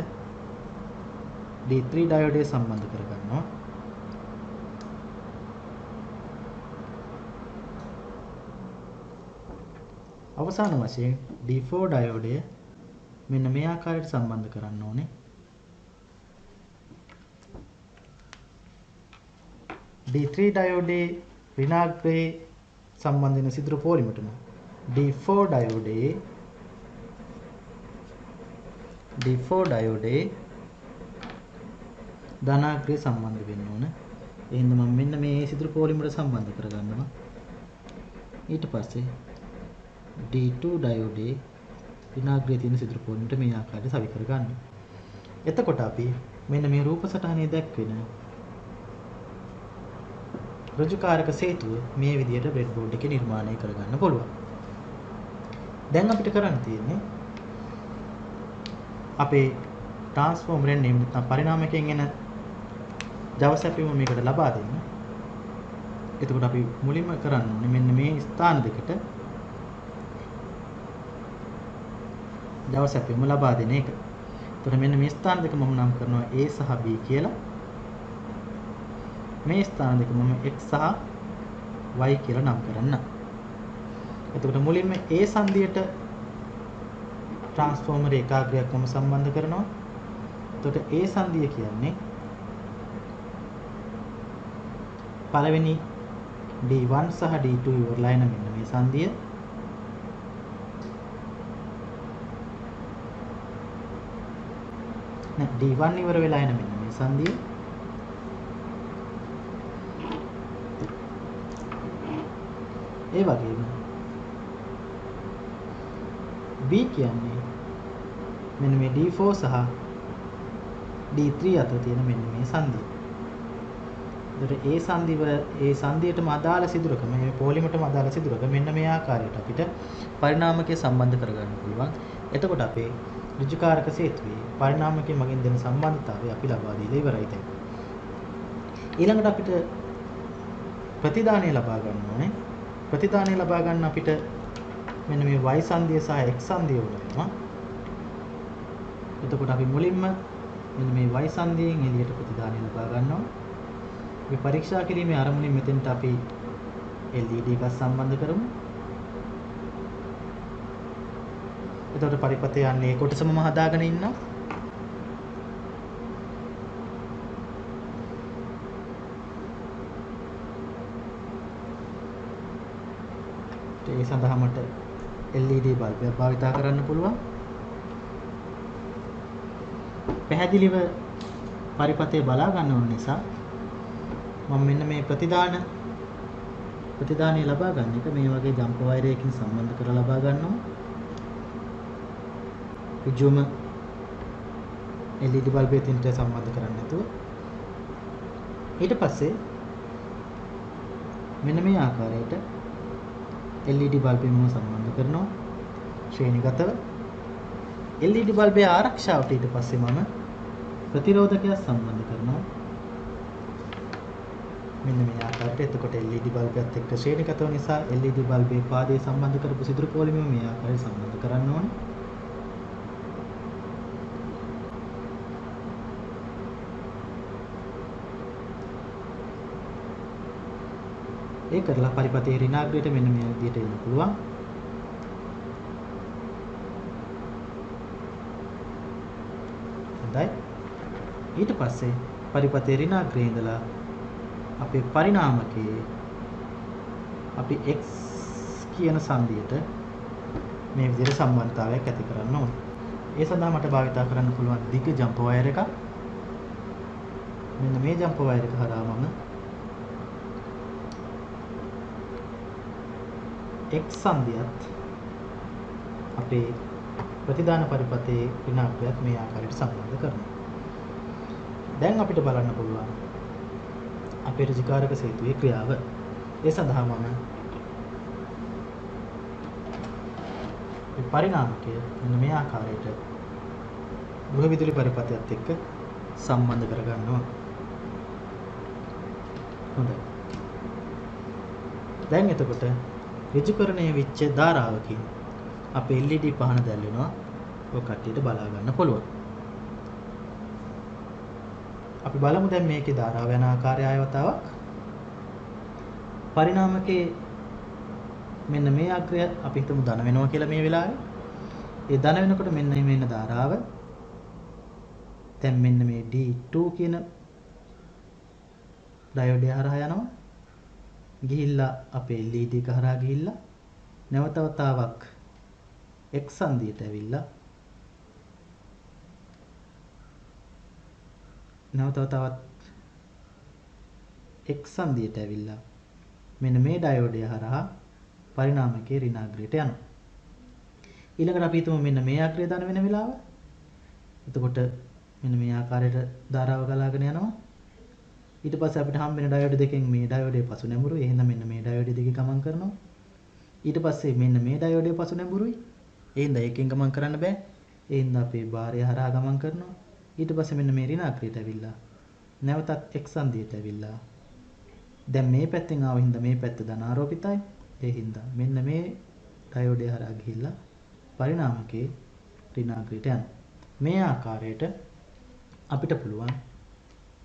D3 ඩයෝඩය සම්බන්ධ කරගන්නවා. අවසාන වශයෙන් D4 ඩයෝඩය මෙන්න මේ ආකාරයට සම්බන්ධ කරන්න ඕනේ. D3 ඩයෝඩයේ ඍණාග්‍රයේ සම්බන්ධ වෙන සිදුරු පෝලිමටම D4 ඩයෝඩයේ ධනාග්‍රය සම්බන්ධ වෙන්න ඕන. එහෙනම් මම මෙන්න මේ සිදුරු පෝලිමට සම්බන්ධ කරගන්නවා. ඊට පස්සේ D2 ඩයෝඩයේ ඍණාග්‍රයේ තියෙන සිදුරු පෝලිමට මේ ආකාරයට සවි කරගන්නවා. එතකොට අපි මෙන්න මේ රූප සටහනේ දැක්වෙන ඍජුකාරක සේතුව මේ විදිහට බ්‍රෙඩ් බෝඩ් එකේ නිර්මාණය කරගන්න පුළුවන්. දැන් අපිට කරන්න තියෙන්නේ අපේ ට්‍රාන්ස්ෆෝමරෙන් එහෙම නැත්නම් පරිණාමකයෙන් එන Java සැපයුම මේකට ලබා දෙන්න. එතකොට අපි මුලින්ම කරන්න ඕනේ මෙන්න මේ ස්ථාන දෙකට Java සැපයුම ලබා දෙන එක. එතකොට මෙන්න මේ ස්ථාන දෙක මම නම් කරනවා A සහ B කියලා. මේ ස්ථාන දෙක මම x සහ y කියලා නම් කරන්න. එතකොට මුලින්ම A සංදියට ට්‍රාන්ස්ෆෝමර් ඒකාග්‍රයක් මම සම්බන්ධ කරනවා. එතකොට A සංදිය කියන්නේ පළවෙනි D1 සහ D2 ඉවරලා එන මෙන්න මේ සංදිය. නෑ D1 ඉවර වෙලා එන මෙන්න මේ සංදිය. ඒ වගේම B කියන්නේ මෙන්න මේ D4 සහ D3 අතර තියෙන මෙන්න මේ සංදිය. ඒතර ඒ සංදියටම අදාළ සිදුරක මේ පොලිමටම අදාළ සිදුරක මෙන්න මේ ආකාරයට අපිට පරිණාමකයේ සම්බන්ධ කරගන්න පුළුවන්. එතකොට අපේ ඍජුකාරක සේතුවේ පරිණාමකයේ මගින් දෙන සම්බන්ධතාවය අපි ලබා දීලා ඉවරයි දැන්. ඊළඟට අපිට ප්‍රතිදානය ලබා ගන්න ඕනේ. ප්‍රතිදානය ලබා ගන්න අපිට මෙන්න මේ y සංදිය සහ x සංදිය උඩ වෙනවා. එතකොට අපි මුලින්ම මෙන්න මේ y සංදියෙන් එළියට ප්‍රතිදානය ලබා ගන්නවා. මේ පරීක්ෂා කිරීමේ ආරම්භණය මෙතෙන්ට අපි LED එකක් සම්බන්ධ කරමු. එතකොට පරිපථය යන්නේ කොටසම හදාගෙන ඉන්නවා. ඒ සඳහා මට LED බල්බයක් භාවිත කරන්න පුළුවන්. පැහැදිලිව පරිපථය බලා ගන්න ඕන නිසා මම මෙන්න මේ ප්‍රතිදානය ලබා ගන්න එක මේ වගේ ජම්ප් වයරයකින් සම්බන්ධ කරලා ලබා ගන්නවා. ඍජුවම LED බල්බය තින්ට සම්බන්ධ කරන්නේ නැතුව ඊට පස්සේ මෙන්න මේ ආකාරයට LED බල්බෙම සම්බන්ධ කරනවා ශ්‍රේණිගතව. LED බල්බයේ ආරක්ෂාවට ඊට පස්සේ මම ප්‍රතිරෝධකයක් සම්බන්ධ කරනවා මෙන්න මේ ආකාරයට. එතකොට LED බල්බයත් එක්ක ශ්‍රේණිගතව නිසා LED බල්බේ පාදයේ සම්බන්ධ කරපු සිදුරු පොලිමය මේ ආකාරයට සම්බන්ධ කරන්න ඕනේ. ඒ කරලා පරිපථයේ ඍණාග්‍රයට මෙන්න මේ විදිහට එන්න පුළුවන්. හොඳයි. ඊට පස්සේ පරිපථයේ ඍණාග්‍රයේ ඉඳලා අපේ පරිණාමකයේ අපි x කියන සංදියට මේ විදිහට සම්බන්ධතාවයක් ඇති කරන්න ඕනේ. ඒ සඳහා මට භාවිත කරන්න පුළුවන් දිග ජම්ප් වයර් එකක්. මෙන්න මේ ජම්ප් වයර් එක හරහා මම x සංදියත් අපේ ප්‍රතිදාන පරිපථයේ ඍණාග්‍රයත් මේ ආකාරයට සම්බන්ධ කරනවා. දැන් අපිට බලන්න පුළුවන් අපේ ඍජුකාරක සේතුවේ ක්‍රියාව. ඒ සඳහා මම මේ පරිණාමකය මෙන්න මේ ආකාරයට ගෘහ විදුලි පරිපථයත් එක්ක සම්බන්ධ කරගන්නවා. හොඳයි. දැන් එතකොට ඍජුකරණය වෙච්ච ධාරාවකින් අපේ LED පහන දැල් වෙනවා. ඔය කට්ටියට බලා ගන්න පුළුවන්. අපි බලමු දැන් මේකේ ධාරාව යන ආකාරය ආයවතාවක්. පරිණාමකේ මෙන්න මේ අග්‍රය අපි හිතමු ධන වෙනවා කියලා මේ වෙලාවේ. ඒ ධන වෙනකොට මෙන්න මේ ඉන්න ධාරාව දැන් මෙන්න මේ D2 කියන ඩයෝඩය හරහා යනවා. ගිහිල්ලා අපේ LED එක හරහා ගිහිල්ලා නැවත වතාවක් X සංදියට ඇවිල්ලා නැවත වතාවක් X සංදියට ඇවිල්ලා මෙන්න මේ ඩයෝඩය හරහා පරිණාමකයේ ඍණාග්‍රයට යනවා. ඊළඟට අපි හිතමු මෙන්න මේ අග්‍රය ධන වෙන වෙලාව. එතකොට මෙන්න මේ ආකාරයට ධාරාව ගලාගෙන යනවා. ඊට පස්සේ අපිට හම්බ වෙන ඩයෝඩ් දෙකෙන් මේ ඩයෝඩේ පසු නැඹුරුයි. එහෙනම් මෙන්න මේ ඩයෝඩේ දෙකේ ගමන් කරනවා. ඊට පස්සේ මෙන්න මේ ඩයෝඩේ පසු නැඹුරුයි. එහෙනම් එකෙන් ගමන් කරන්න බෑ. එහෙනම් අපේ බාරය හරහා ගමන් කරනවා. ඊට පස්සේ මෙන්න මේ ඍණාග්‍රයට ඇවිල්ලා නැවතත් x සංදියට ඇවිල්ලා දැන් මේ පැත්තෙන් ආව හින්දා මේ පැත්ත ධනාරෝපිතයි. ඒ හින්දා මෙන්න මේ ඩයෝඩේ හරහා ගිහිල්ලා පරිණාමකයේ ඍණාග්‍රයට යනවා. මේ ආකාරයට අපිට පුළුවන්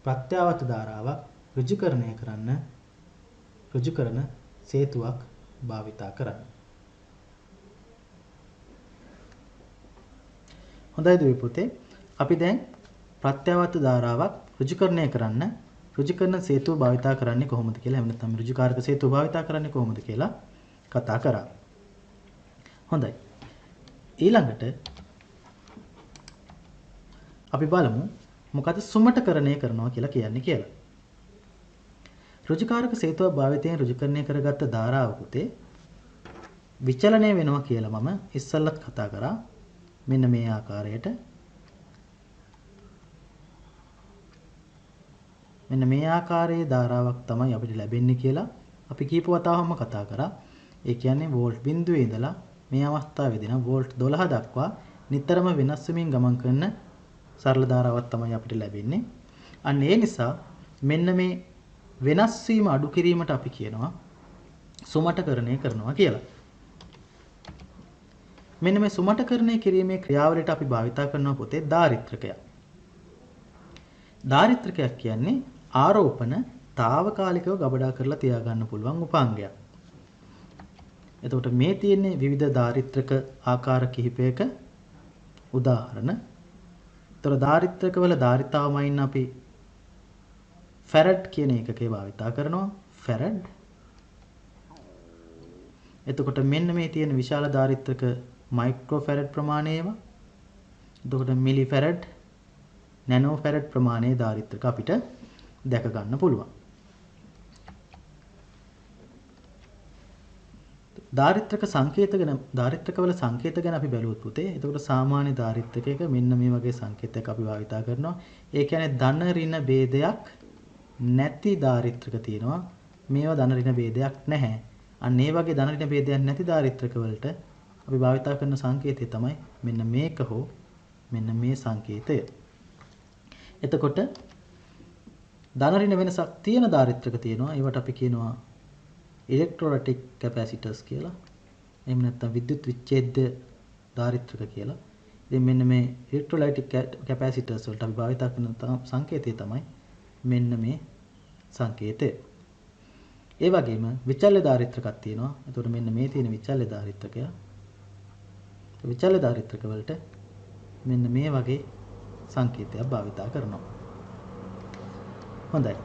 ප්‍රත්‍යාවර්ත ධාරාවක් ඍජුකරණය කරන්න ඍජුකරණ සේතුවක් භාවිතා කරන්න. හොඳයි දුවේ පුතේ. අපි දැන් ප්‍රත්‍යාවර්ත ධාරාවක් ඍජුකරණය කරන්න ඍජුකරණ සේතුව භාවිතා කරන්නේ කොහොමද කියලා එහෙම නැත්නම් ඍජුකාරක සේතුව භාවිතා කරන්නේ කොහොමද කියලා කතා කරා. හොඳයි. ඊළඟට අපි බලමු මොකද සුමටකරණය කරනවා කියලා කියන්නේ කියලා. ඍජුකාරක සේතුව භාවිතයෙන් ඍජුකරණය කරගත්ත ධාරාව පුතේ විචලනය වෙනවා කියලා මම ඉස්සල්ලත් කතා කරා. මෙන්න මේ ආකාරයට මෙන්න මේ ආකාරයේ ධාරාවක් තමයි අපිට ලැබෙන්නේ කියලා අපි කීප වතාවක්ම කතා කරා. ඒ කියන්නේ වෝල්ට් බිඳුවේ ඉඳලා මේ අවස්ථාවේදී නම් වෝල්ට් 12 දක්වා නිතරම වෙනස් වෙමින් ගමන් කරන සරල ධාරාවක් තමයි අපිට ලැබෙන්නේ. අන්න ඒ නිසා මෙන්න මේ වෙනස් වීම අඩු කිරීමට අපි කියනවා සුමටකරණය කරනවා කියලා. මෙන්න මේ සුමටකරණය කිරීමේ ක්‍රියාවලියට අපි භාවිතා කරනවා පුතේ දාරිත්‍රකයක්. දාරිත්‍රකයක් කියන්නේ ආරෝපණ తాවකාලිකව ගබඩා කරලා තියාගන්න පුළුවන් උපාංගයක්. එතකොට මේ තියෙන්නේ විවිධ දාරිත්‍රක ආකාර කිහිපයක උදාහරණ. ඒතර දාරිත්‍රකවල ධාරිතාවමයින් අපි ෆැරඩ් කියන එකකේ භාවිතා කරනවා. ෆැරඩ්. එතකොට මෙන්න මේ තියෙන විශාල ධාරිත්‍රක මයික්‍රෝ ෆැරඩ් ප්‍රමාණය ඒවා. එතකොට මිලි ෆැරඩ්, නැනෝ ෆැරඩ් ප්‍රමාණයේ ධාරිත්‍රක අපිට දැක ගන්න පුළුවන්. ධාරිත්‍රක සංකේත ගැන ධාරිත්‍රකවල සංකේත ගැන අපි බැලුවොත් පුතේ. එතකොට සාමාන්‍ය ධාරිත්‍රකයක මෙන්න මේ වගේ සංකේතයක් අපි භාවිතා කරනවා. ඒ කියන්නේ ධන ඍණ ભેදයක් නැති ධාරිත්‍රක තියෙනවා. මේවා ධන ඍණ ભેදයක් නැහැ. අන්න ඒ වගේ ධන ඍණ ભેදයක් නැති ධාරිත්‍රක වලට අපි භාවිතා කරන සංකේතය තමයි මෙන්න මේක හෝ මෙන්න මේ සංකේතය. එතකොට ධන ඍණ වෙනසක් තියෙන ධාරිත්‍රක තියෙනවා. ඒවට අපි කියනවා ඉලෙක්ට්‍රොලයිටික් කැපැසිටර්ස් කියලා. එහෙම නැත්නම් විද්‍යුත් විච්ඡේද්‍ය ධාරිත්‍රක කියලා. ඉතින් මෙන්න මේ ඉලෙක්ට්‍රොලයිටික් කැපැසිටර්ස් වලට අපි භාවිතා කරන සංකේතය තමයි මෙන්න මේ සංකේතය. ඒ වගේම විචල්්‍ය ධාරිත්‍රකක් තියෙනවා. එතකොට මෙන්න මේ තියෙන විචල්්‍ය ධාරිත්‍රකය. විචල්්‍ය ධාරිත්‍රක වලට මෙන්න මේ වගේ සංකේතයක් භාවිතා කරනවා. හොඳයි.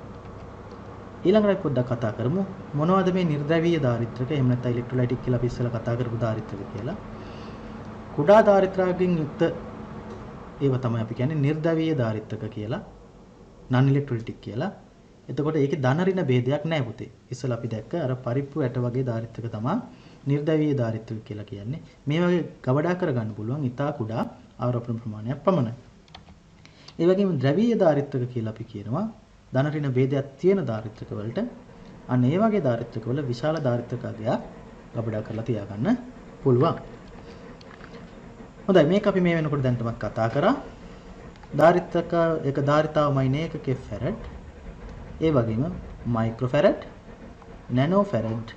ඊළඟට පොඩ්ඩක් කතා කරමු මොනවද මේ නිර්ද්‍රවීය ධාරිත්‍රක එහෙම නැත්නම් ඉලෙක්ට්‍රොලයිටික් කියලා අපි ඉස්සෙල්ලා කතා කරපු ධාරිත්‍රක කියලා. කුඩා ධාරිත්‍රකකින් යුක්ත ඒවා තමයි අපි කියන්නේ නිර්ද්‍රවීය ධාරිත්‍රක කියලා. non electrolytic කියලා. එතකොට ඒකේ ධන ඍණ ભેදයක් නැහැ පුතේ. ඉස්සෙල්ලා අපි දැක්ක අර පරිප්පු ඇට වගේ ධාරිත්‍රක තමයි නිර්ද්‍රවීය ධාරිත්‍රක කියලා කියන්නේ. මේ වගේ ගබඩා කරගන්න පුළුවන් ඉතා කුඩා ආරෝපණ ප්‍රමාණයක් පමණයි. ඒ වගේම ද්‍රවීය ධාරිත්‍රක කියලා අපි කියනවා ධන ඍණ ભેදයක් තියෙන ධාරිත්‍රක වලට අන්න ඒ වගේ ධාරිත්‍රක වල විශාල ධාරිත්‍රක අගයක් ගබඩා කරලා තියාගන්න පුළුවන්. හොඳයි මේක අපි මේ වෙනකොට දැන් තමයි කතා කරා. ධාරිත්‍රක එක ධාරිතාවමයි ඒකකේ ෆැරඩ්. ඒ වගේම micro farad, nano farad,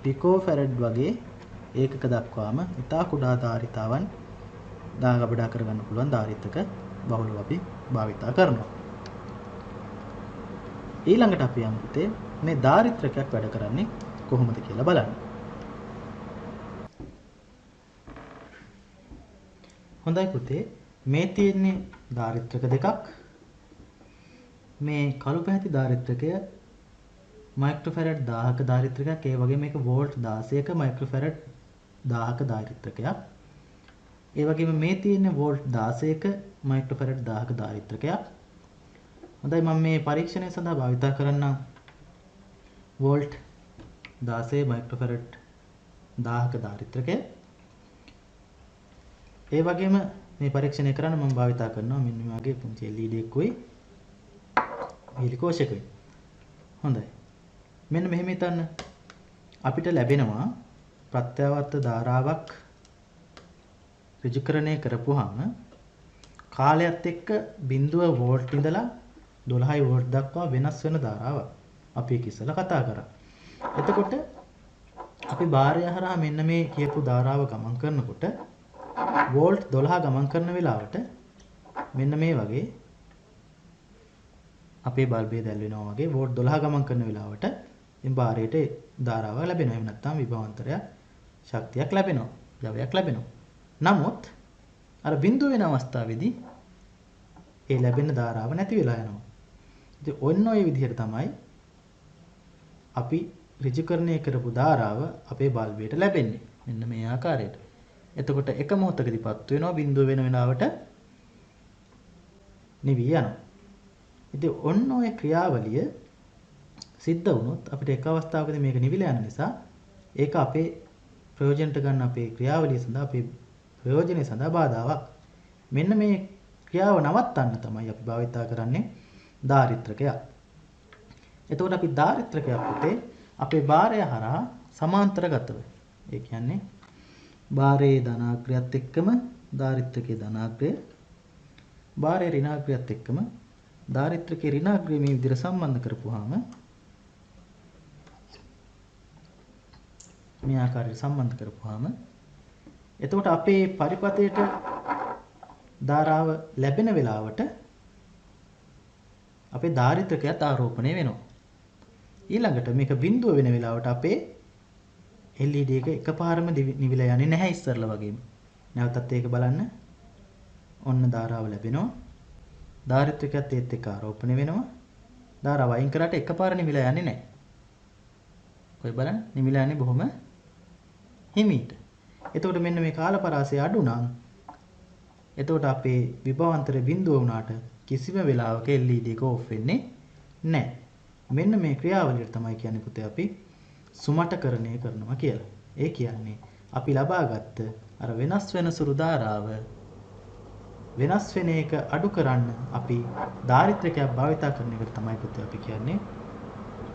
pico farad වගේ ඒකක දක්වාම ඉතා කුඩා ධාරිතාවන් ගබඩා කරගන්න පුළුවන් ධාරිත්‍රක බහුලව අපි භාවිතා කරනවා. ඊළඟට අපි යමු පුතේ මේ ධාරිත්‍රකයක් වැඩ කරන්නේ කොහොමද කියලා බලන්න. හොඳයි පුතේ මේ තියෙන්නේ ධාරිත්‍රක දෙකක්. මේ කළු පැහැති ධාරිත්‍රකය මයික්‍රෝෆැරඩ් 1000ක ධාරිත්‍රකයක්. ඒ වගේම මේක වෝල්ට් 16ක මයික්‍රෝෆැරඩ් 1000ක ධාරිත්‍රකයක්. ඒ වගේම මේ තියෙන්නේ වෝල්ට් 16ක මයික්‍රෝෆැරඩ් 1000ක ධාරිත්‍රකයක්. හොඳයි මම මේ පරීක්ෂණය සඳහා භාවිත කරන්නම් වෝල්ට් 16 මයික්‍රෝෆැරඩ් 1000ක ධාරිත්‍රකය. ඒ වගේම මේ පරීක්ෂණය කරන්න මම භාවිත කරනවා මෙන්න මේ වගේ පුංචි LED එකකුයි හිලිකෝෂයකුයි. හොඳයි. මෙන්න මෙහෙම හිතන්න. අපිට ලැබෙනවා ප්‍රත්‍යවර්ත ධාරාවක් ඍජුකරණය කරපුවාම කාලයත් එක්ක 0 වෝල්ට් ඉඳලා 12 වෝල්ට් දක්වා වෙනස් වෙන ධාරාවක් අපි ඒක ඉස්සෙල්ලා කතා කරා. එතකොට අපි බාරය හරහා මෙන්න මේ කියපු ධාරාව ගමන් කරනකොට වෝල්ට් 12 ගමන් කරන වෙලාවට මෙන්න මේ වගේ අපේ බල්බය දැල් වෙනවා වගේ වෝල්ට් 12 ගමන් කරන වෙලාවට මේ බාරයට ධාරාවක් ලැබෙනවා. එහෙම නැත්නම් විභවාන්තරයක් ශක්තියක් ලැබෙනවා. ජවයක් ලැබෙනවා. නමුත් අර බිඳුව වෙන අවස්ථාවේදී ඒ ලැබෙන ධාරාව නැති වෙලා යනවා. ඉතින් ඔන්න ඔය විදිහට තමයි අපි ඍජුකරණය කරපු ධාරාව අපේ බල්බයට ලැබෙන්නේ. මෙන්න මේ ආකාරයට. එතකොට එක මොහොතකදීපත් වෙනවා බිඳුව වෙන වෙලාවට නිවි යනවා. ඉතින් ඔන්න ඔය ක්‍රියාවලිය සිද්ධ වුණොත් අපිට එක අවස්ථාවකදී මේක නිවිලා යන නිසා ඒක අපේ ප්‍රයෝජනට ගන්න අපේ ක්‍රියාවලිය සඳහා අපේ ප්‍රයෝජනය සඳහා බාධාවක්. මෙන්න මේ ක්‍රියාව නවත්තන්න තමයි අපි භාවිතා කරන්නේ දාරිත්‍රකයක්. එතකොට අපි දාරිත්‍රකයක් පුතේ අපේ බාරය හරහා සමාන්තරගතව. ඒ කියන්නේ බාරයේ ධනාග්‍රයත් එක්කම දාරිත්‍රකයේ ධනාග්‍රය, බාරයේ ඍණාග්‍රයත් එක්කම දාරිත්‍රකයේ ඍණාග්‍රය මේ විදිහට සම්බන්ධ කරපුවාම මේ ආකාරයට සම්බන්ධ කරපුවාම එතකොට අපේ පරිපතයට ධාරාව ලැබෙන වෙලාවට අපේ දාරිත්‍රකයත් ආරෝපණය වෙනවා. ඊළඟට මේක බිඳුව වෙන වෙලාවට අපේ LED එක එකපාරම නිවිලා යන්නේ නැහැ ඉස්සරලා වගේම. නැවතත් ඒක බලන්න. ඔන්න ධාරාව ලැබෙනවා. දාරිත්‍රකයත් ඒත් එක්ක ආරෝපණය වෙනවා. ධාරාව අයින් කරාට එකපාර නිවිලා යන්නේ නැහැ. ඔය බලන්න නිවිලා යන්නේ බොහොම හිමීට. එතකොට මෙන්න මේ කාලපරාසය අඩු නම් එතකොට අපේ විභවාන්තර බිඳුව වුණාට කිසිම වෙලාවක LED එක ඕෆ් වෙන්නේ නැහැ. මෙන්න මේ ක්‍රියාවලියට තමයි කියන්නේ පුතේ අපි සුමටකරණය කරනවා කියලා. ඒ කියන්නේ අපි ලබාගත්ත අර වෙනස් වෙන සුළු ධාරාව වෙනස් වෙන එක අඩු කරන්න අපි දාරිත්‍රකයක් භාවිතා කරන එකට තමයි පුතේ අපි කියන්නේ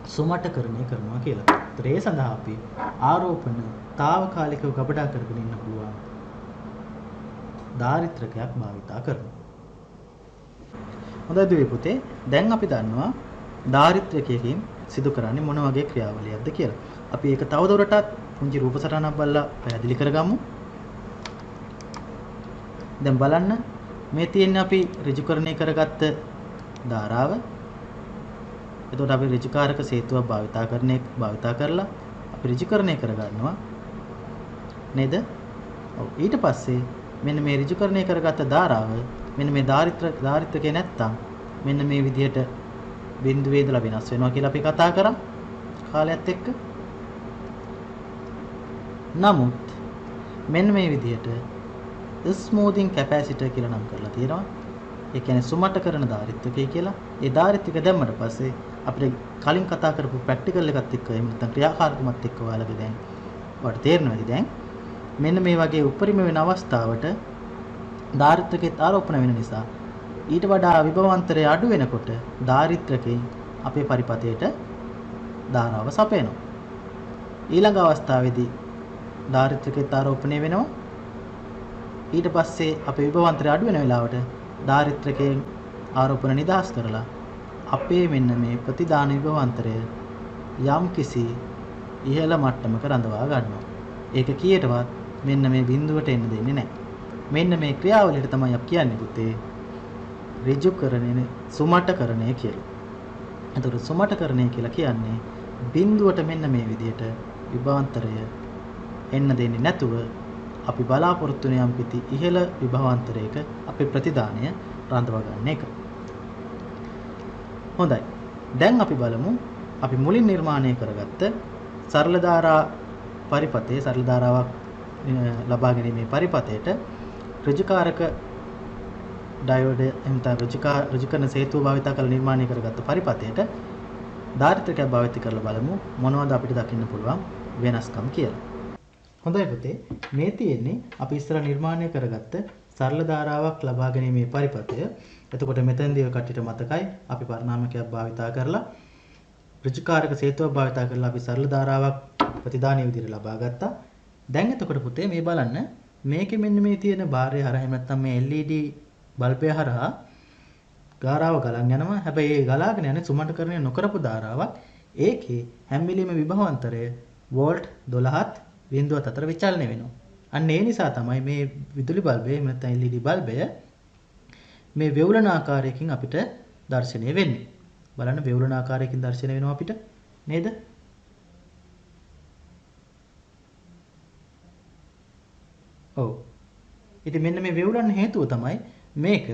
සුමටකරණය කරනවා කියලා. ඒතර ඒ සඳහා අපි ආරෝපණ తాවකාලිකව ගබඩා කරගෙන ඉන්න පුළුවන් දාරිත්‍රකයක් භාවිතා කරනවා. හොඳයි දුවේ පුතේ. දැන් අපි දන්නවා දාරිත්‍රකයකින් සිදු කරන්නේ මොන වගේ ක්‍රියාවලියක්ද කියලා. අපි ඒක තවදුරටත් පුංචි රූප සටහනක් බලලා පැහැදිලි කරගමු. දැන් බලන්න මේ තියෙන්නේ අපි ඍජුකරණය කරගත්ත ධාරාව. එතකොට අපි ඍජුකාරක සේතුවක් භාවිතා කරලා අපි ඍජුකරණය කරගන්නවා. නේද? ඔව්. ඊට පස්සේ මෙන්න මේ ඍජුකරණය කරගත්ත ධාරාව මෙන්න මේ දාරිත්‍රකේ නැත්තම් මෙන්න මේ විදිහට බිඳුවේ ඉඳලා වෙනස් වෙනවා කියලා අපි කතා කරා කාලයත් එක්ක. නමුත් මෙන්න මේ විදිහට ස්මූතින් කැපැසිටර් කියලා නම් කරලා තියෙනවා. ඒ කියන්නේ සුමට කරන දාරිත්‍රකය කියලා. ඒ දාරිත්‍රක දැම්මට පස්සේ අපිට කලින් කතා කරපු ප්‍රැක්ටිකල් එකත් එක්ක එහෙම නැත්නම් ක්‍රියාකාරකමත් එක්ක ඔයාලගේ දැන් ඔයාලට තේරෙනවද දැන් මෙන්න මේ වගේ උපරිම වෙන අවස්ථාවට දාරිත්‍රකේ ආරෝපණය වෙන නිසා ඊට වඩා විභවාන්තරය අඩු වෙනකොට දාරිත්‍රකේ අපේ පරිපතයට ධාරාව සපයනවා. ඊළඟ අවස්ථාවේදී දාරිත්‍රකේ ආරෝපණය වෙනවා. ඊට පස්සේ අපේ විභවාන්තරය අඩු වෙන වෙලාවට දාරිත්‍රකයෙන් ආරෝපණ නිදහස් කරලා අපේ මෙන්න මේ ප්‍රතිදාන විභවාන්තරය යම්කිසි ඉහළ මට්ටමක රඳවා ගන්නවා. ඒක කීයටවත් මෙන්න මේ බිඳුවට එන්න දෙන්නේ නැහැ. මෙන්න මේ ක්‍රියාවලියට තමයි අපි කියන්නේ පුතේ ඍජුකරණය සුමටකරණය කියලා. එතකොට සුමටකරණය කියලා කියන්නේ බිඳුවට මෙන්න මේ විදිහට විභවාන්තරය එන්න දෙන්නේ නැතුව අපි බලාපොරොත්තු වෙන යම් පිටි ඉහළ විභවාන්තරයක අපේ ප්‍රතිදානය රඳවා ගන්න එක. හොඳයි. දැන් අපි බලමු අපි මුලින් නිර්මාණය කරගත්ත සරල ධාරා පරිපතේ සරල ධාරාවක් ලබා ගැනීමේ පරිපතේට ඍජුකාරක ඩයෝඩ් එම්ත ඍජුකරණ සේතුව භාවිත කරලා නිර්මාණය කරගත්ත පරිපතේට දාරිත්‍රකයක් භාවිත කරලා බලමු මොනවද අපිට දකින්න පුළුවන් වෙනස්කම් කියලා. හොඳයි පුතේ මේ තියෙන්නේ අපි ඉස්සර නිර්මාණය කරගත්ත සරල ධාරාවක් ලබා ගැනීමේ පරිපතය. එතකොට මෙතනදී ඔය කට්ටියට මතකයි අපි පරිණාමකයක් භාවිතා කරලා ඍජුකාරක සේතුවක් භාවිතා කරලා අපි සරල ධාරාවක් ප්‍රතිදානීය විදිහට ලබා ගත්තා. දැන් එතකොට පුතේ මේ බලන්න මේකේ මෙන්න මේ තියෙන බාරය හරහා එහෙම නැත්නම් මේ LED බල්බය හරහා ධාරාව ගලන් යනවා. හැබැයි ඒ ගලාගෙන යන්නේ සුමටකරණය නොකරපු ධාරාවක්. ඒකේ හැම වෙලෙම විභවාන්තරය වෝල්ට් 12ත් බිඳුවත් අතර විචලනය වෙනවා. අන්න ඒ නිසා තමයි මේ විදුලි බල්බය එහෙම නැත්නම් LED බල්බය මේ වේවුලන ආකාරයකින් අපිට දැర్శණය වෙන්නේ. බලන්න වේවුලන ආකාරයකින් දැర్శණය වෙනවා අපිට නේද? ඔව්. ඉතින් මෙන්න මේ වේවුලන්න හේතුව තමයි මේක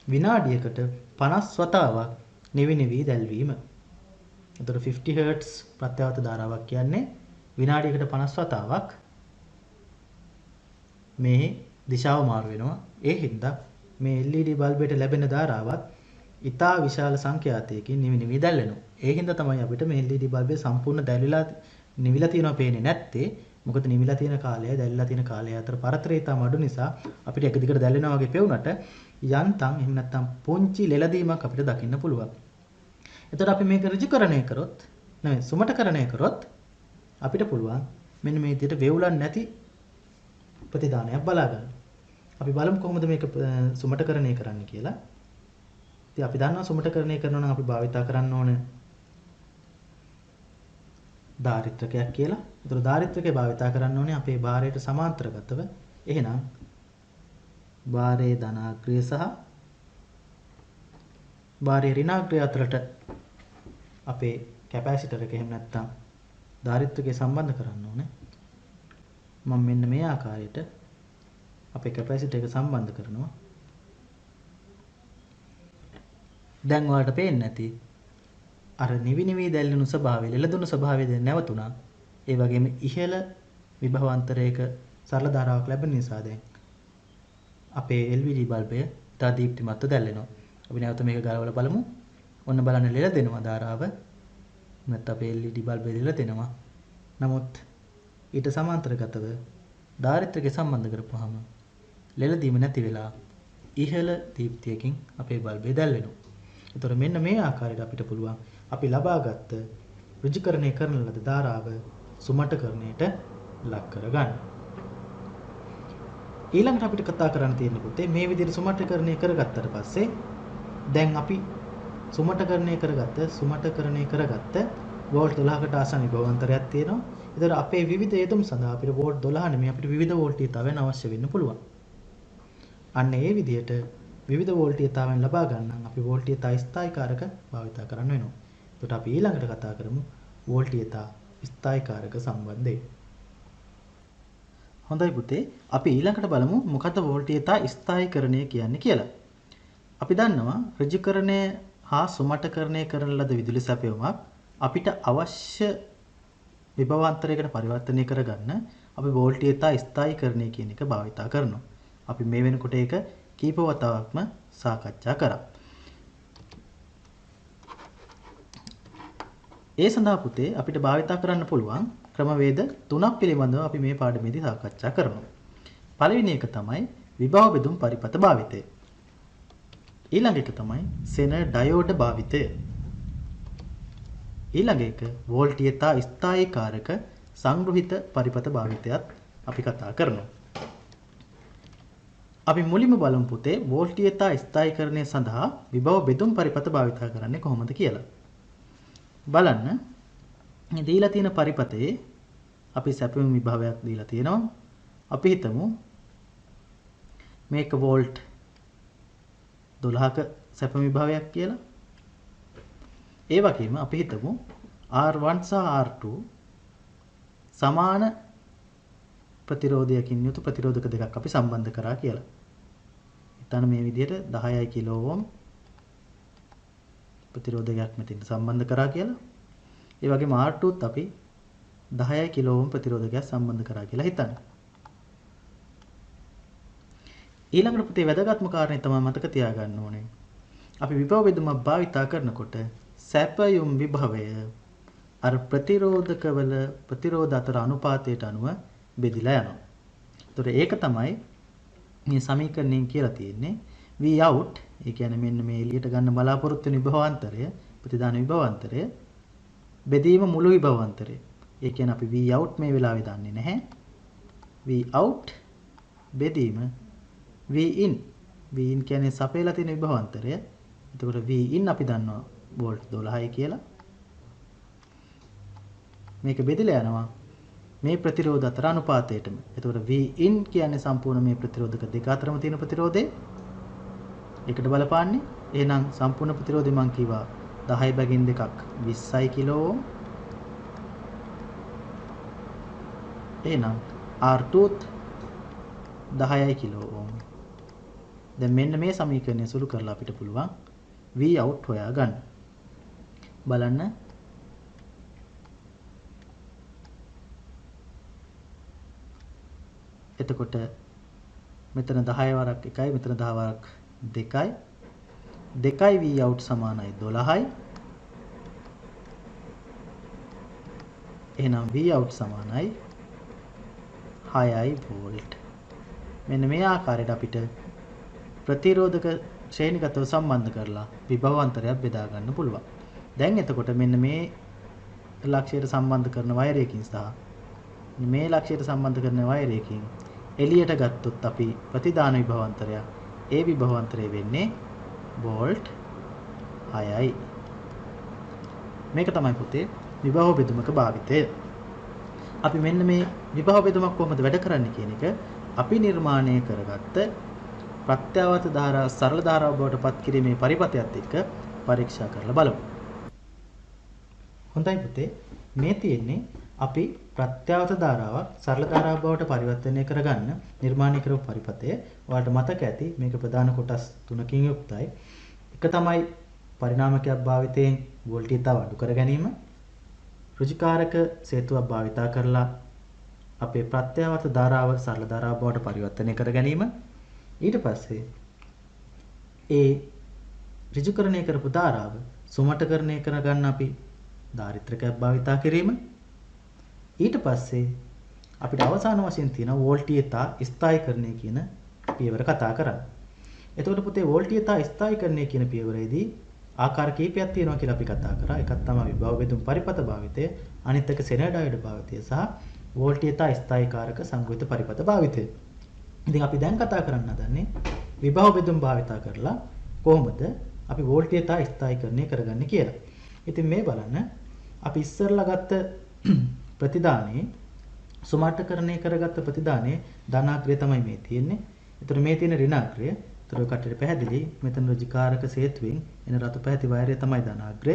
විනාඩියකට 50 වතාවක් නිවි දැල්වීම. එතකොට 50 Hz ප්‍රත්‍යවර්ත ධාරාවක් කියන්නේ විනාඩියකට 50 වතාවක් මේ දිශාව මාරු වෙනවා. ඒ හින්දා මේ LED බල්බයට ලැබෙන ධාරාවත් ඉතා විශාල සංඛ්‍යාතයකින් නිවි නිවි දැල්වෙනවා. ඒ හින්දා තමයි අපිට මේ LED බල්බය සම්පූර්ණ දැල්විලා නිවිලා තියෙනවා පේන්නේ නැත්තේ. මොකද නිවිලා තියෙන කාලයයි දැල්විලා තියෙන කාලය අතර පරතරය ඉතාම අඩු නිසා අපිට එක දිගට දැල්වෙනවා වගේ පෙවුනට යන්තම් එහෙම නැත්නම් පුංචි ලෙලදීමක් අපිට දකින්න පුළුවන්. එතකොට අපි මේක ඍජුකරණය කරොත් නෙවෙයි සුමටකරණය කරොත් අපිට පුළුවන් මෙන්න මේ විදිහට වේවුලන් නැති ප්‍රතිදානයක් බලා ගන්න. අපි බලමු කොහොමද මේක සුමටකරණය කරන්න කියලා. ඉතින් අපි දන්නවා සුමටකරණය කරනවා නම් අපි භාවිතා කරන්න ඕන ධාරිත්‍රකයක් කියලා. ඒතර ධාරිත්‍රකය භාවිතා කරන්න ඕනේ අපේ භාරයට සමාන්තරගතව. එහෙනම් භාරයේ ධනාග්‍රය සහ භාරයේ ඍණාග්‍රය අතරට අපේ කැපැසිටර් එක එහෙම නැත්නම් ධාරිත්‍රකය සම්බන්ධ කරන්න ඕනේ. මම මෙන්න මේ ආකාරයට අපේ කැපැසිටර් එක සම්බන්ධ කරනවා. දැන් ඔයාලට පේන්නේ නැති අර නිවි නිවි දැල්ලුණු ස්වභාවය, ලෙලදුණු ස්වභාවය දැන් නැවතුණා. ඒ වගේම ඉහළ විභවාන්තරයක සරල ධාරාවක් ලැබෙන නිසා දැන් අපේ LED බල්බය තා දීප්තිමත්ව දැල්වෙනවා. අපි නැවත මේක ගලවලා බලමු. ඔන්න බලන්න ලෙලදෙනවා ධාරාව. නැත්නම් අපේ LED බල්බය ලෙලදෙනවා. නමුත් ඊට සමාන්තරගතව ධාරිත්‍රකය සම්බන්ධ කරපුවාම ලෙලදීම නැති වෙලා ඉහළ දීප්තියකින් අපේ බල්බය දැල්වෙනවා. ඒතර මෙන්න මේ ආකාරයට අපිට පුළුවන් අපි ලබාගත් ඍජුකරණය කරන ලද ධාරාව සුමටකරණයට ලක් කරගන්න. ඊළඟට අපිට කතා කරන්න තියෙන පුතේ මේ විදිහට සුමටකරණය කරගත්තට පස්සේ දැන් අපි සුමටකරණය කරගත්ත වෝල්ට් 12කට ආසන්න විභවාන්තරයක් තියෙනවා. ඒතර අපේ විවිධ යෙදුම් සඳහා අපිට වෝල්ට් 12 නෙමෙයි අපිට විවිධ වෝල්ටීයතාවයන් අවශ්‍ය වෙන්න පුළුවන්. අන්න ඒ විදිහට විවිධ වෝල්ටීයතාවයන් ලබා ගන්න අපි වෝල්ටීයතා ස්ථායීකාරක භාවිතා කරන්න වෙනවා. එතකොට අපි ඊළඟට කතා කරමු වෝල්ටීයතා ස්ථායීකාරක සම්බන්ධය. හොඳයි පුතේ අපි ඊළඟට බලමු මොකද්ද වෝල්ටීයතා ස්ථායීකරණය කියන්නේ කියලා. අපි දන්නවා ඍජුකරණය හා සුමටකරණය කරන ලද විදුලි සැපයුමක් අපිට අවශ්‍ය විභවාන්තරයකට පරිවර්තනය කරගන්න අපි වෝල්ටීයතා ස්ථායීකරණය කියන එක භාවිතා කරනවා. අපි මේ වෙනකොට ඒක කීප වතාවක්ම සාකච්ඡා කරා. ඒ සඳහා පුතේ අපිට භාවිතා කරන්න පුළුවන් ක්‍රමවේද තුනක් පිළිබඳව අපි මේ පාඩමේදී සාකච්ඡා කරනවා. පළවෙනි එක තමයි විභව බෙදුම් පරිපථ භාවිතය. ඊළඟ එක තමයි සෙනර් ඩයෝඩ භාවිතය. ඊළඟ එක වෝල්ටීයතා ස්ථායීකාරක සංග්‍රහිත පරිපථ භාවිතයත් අපි කතා කරනවා. අපි මුලින්ම බලමු පුතේ වෝල්ටීයතා ස්ථායීකරණය සඳහා විභව බෙදුම් පරිපථ භාවිතා කරන්නේ කොහොමද කියලා. බලන්න මේ දීලා තියෙන පරිපථයේ අපි සැපයුම් විභවයක් දීලා තියෙනවා. අපි හිතමු මේක වෝල්ට් 12ක සැපයුම් විභවයක් කියලා. ඒ වගේම අපි හිතමු R1 සහ R2 සමාන ප්‍රතිරෝධයකින් යුතු ප්‍රතිරෝධක දෙකක් අපි සම්බන්ධ කරා කියලා. හිතන්න මේ විදිහට 10 කිලෝ ඕම් ප්‍රතිරෝධකයක් මෙතන සම්බන්ධ කරා කියලා. ඒ වගේම R2ත් අපි 10 කිලෝ ඕම් ප්‍රතිරෝධකයක් සම්බන්ධ කරා කියලා හිතන්න. ඊළඟට පුතේ වැදගත්ම කාරණේ තමයි මතක තියාගන්න ඕනේ. අපි විභව බෙදුමක් භාවිතා කරනකොට සැපයුම් විභවය අර ප්‍රතිරෝධකවල ප්‍රතිරෝධ අතර අනුපාතයට අනුව බෙදිලා යනවා. ඒතකොට ඒක තමයි මේ සමීකරණයෙන් කියලා තියෙන්නේ V out ඒ කියන්නේ මෙන්න මේ එළියට ගන්න බලාපොරොත්තු වෙන විභවාන්තරය ප්‍රතිදාන විභවාන්තරය බෙදීම මුළු විභවාන්තරය. ඒ කියන්නේ අපි V out මේ වෙලාවේ දන්නේ නැහැ. V out බෙදීම V in. V in කියන්නේ සපයලා තියෙන විභවාන්තරය. එතකොට V in අපි දන්නවා වෝල්ට් 12යි කියලා. මේක බෙදලා යනවා මේ ප්‍රතිරෝධ අතර අනුපාතයටම. එතකොට V in කියන්නේ සම්පූර්ණ මේ ප්‍රතිරෝධක දෙක අතරම තියෙන ප්‍රතිරෝධය. ඒකට බලපාන්නේ. එහෙනම් සම්පූර්ණ ප්‍රතිරෝධය මම කිව්වා 10 බැගින් දෙකක් 20යි කිලෝ ඕම්. එහෙනම් R2ත් 10යි කිලෝ ඕම්. දැන් මෙන්න මේ සමීකරණය සුළු කරලා අපිට පුළුවන් V out හොයා ගන්න. බලන්න එතකොට මෙතන 10 වරක් 1යි මෙතන 10 වරක් 2යි 2යි V out සමානයි 12යි. එහෙනම් V out සමානයි 6යි වෝල්ට්. මෙන්න මේ ආකාරයට අපිට ප්‍රතිරෝධක ශ්‍රේණිගතව සම්බන්ධ කරලා විභවාන්තරයක් බෙදා ගන්න පුළුවන්. දැන් එතකොට මෙන්න මේ ලක්ෂයට සම්බන්ධ කරන වයරයකින් සහ මේ ලක්ෂයට සම්බන්ධ කරන වයරයකින් එළියට ගත්තොත් අපි ප්‍රතිදාන විභවාන්තරය ඒ විභවාන්තරය වෙන්නේ වෝල්ට් 6යි. මේක තමයි පුතේ විභව බෙදුමක භාවිතය. අපි මෙන්න මේ විභව බෙදුමක් කොහොමද වැඩ කරන්නේ කියන එක අපි නිර්මාණය කරගත්ත ප්‍රත්‍යවර්ත ධාරා සරල ධාරාව බවට පත් කිරීමේ පරිපථයත් එක්ක පරීක්ෂා කරලා බලමු. හොඳයි පුතේ, මේ තියෙන්නේ අපි ප්‍රත්‍යවර්ත ධාරාවක් සරල ධාරාව බවට පරිවර්තනය කරගන්න නිර්මාණය කරපු පරිපථය. ඔයාලට මතක ඇති මේක ප්‍රධාන කොටස් තුනකින් යුක්තයි. එක තමයි පරිණාමකයක් භාවිතයෙන් වෝල්ටීයතාව අඩු කර ගැනීම. රුජිකාරක සේතුවක් භාවිතා කරලා අපේ ප්‍රත්‍යවර්ත ධාරාව සරල ධාරාව බවට පරිවර්තනය කර ගැනීම. ඊට පස්සේ ඒ ඍජුකරණය කරපු ධාරාව සුමටකරණය කරගන්න අපි ධාරිත්‍රකයක් භාවිතා කිරීම. ඊට පස්සේ අපිට අවසාන වශයෙන් තියෙන වෝල්ටීයතා ස්ථායීකරණය කියන පියවර කතා කරන්න. එතකොට පුතේ වෝල්ටීයතා ස්ථායීකරණය කියන පියවරේදී ආකාර කීපයක් තියෙනවා කියලා අපි කතා කරා. එකක් තමයි විභව බෙදුම් පරිපථ භාවිතය, අනිත් එක සෙනඩායිඩ් භාවිතය සහ වෝල්ටීයතා ස්ථායීකාරක සංග්‍රහිත පරිපථ භාවිතය. ඉතින් අපි දැන් කතා කරන්න හදන්නේ විභව බෙදුම් භාවිතා කරලා කොහොමද අපි වෝල්ටීයතා ස්ථායීකරණය කරගන්නේ කියලා. ඉතින් මේ බලන්න අපි ඉස්සරලා ගත්ත ප්‍රතිදානයේ සුමාට්ඨකරණය කරගත්ත ප්‍රතිදානයේ ධනාග්‍රය තමයි මේ තියෙන්නේ. ඒතර මේ තියෙන ඍණාග්‍රය. ඒතර ඔය කටට පැහැදිලි මෙතන ඍජුකාරක සේතුවෙන් එන රතු පැහැති වෛරය තමයි ධනාග්‍රය.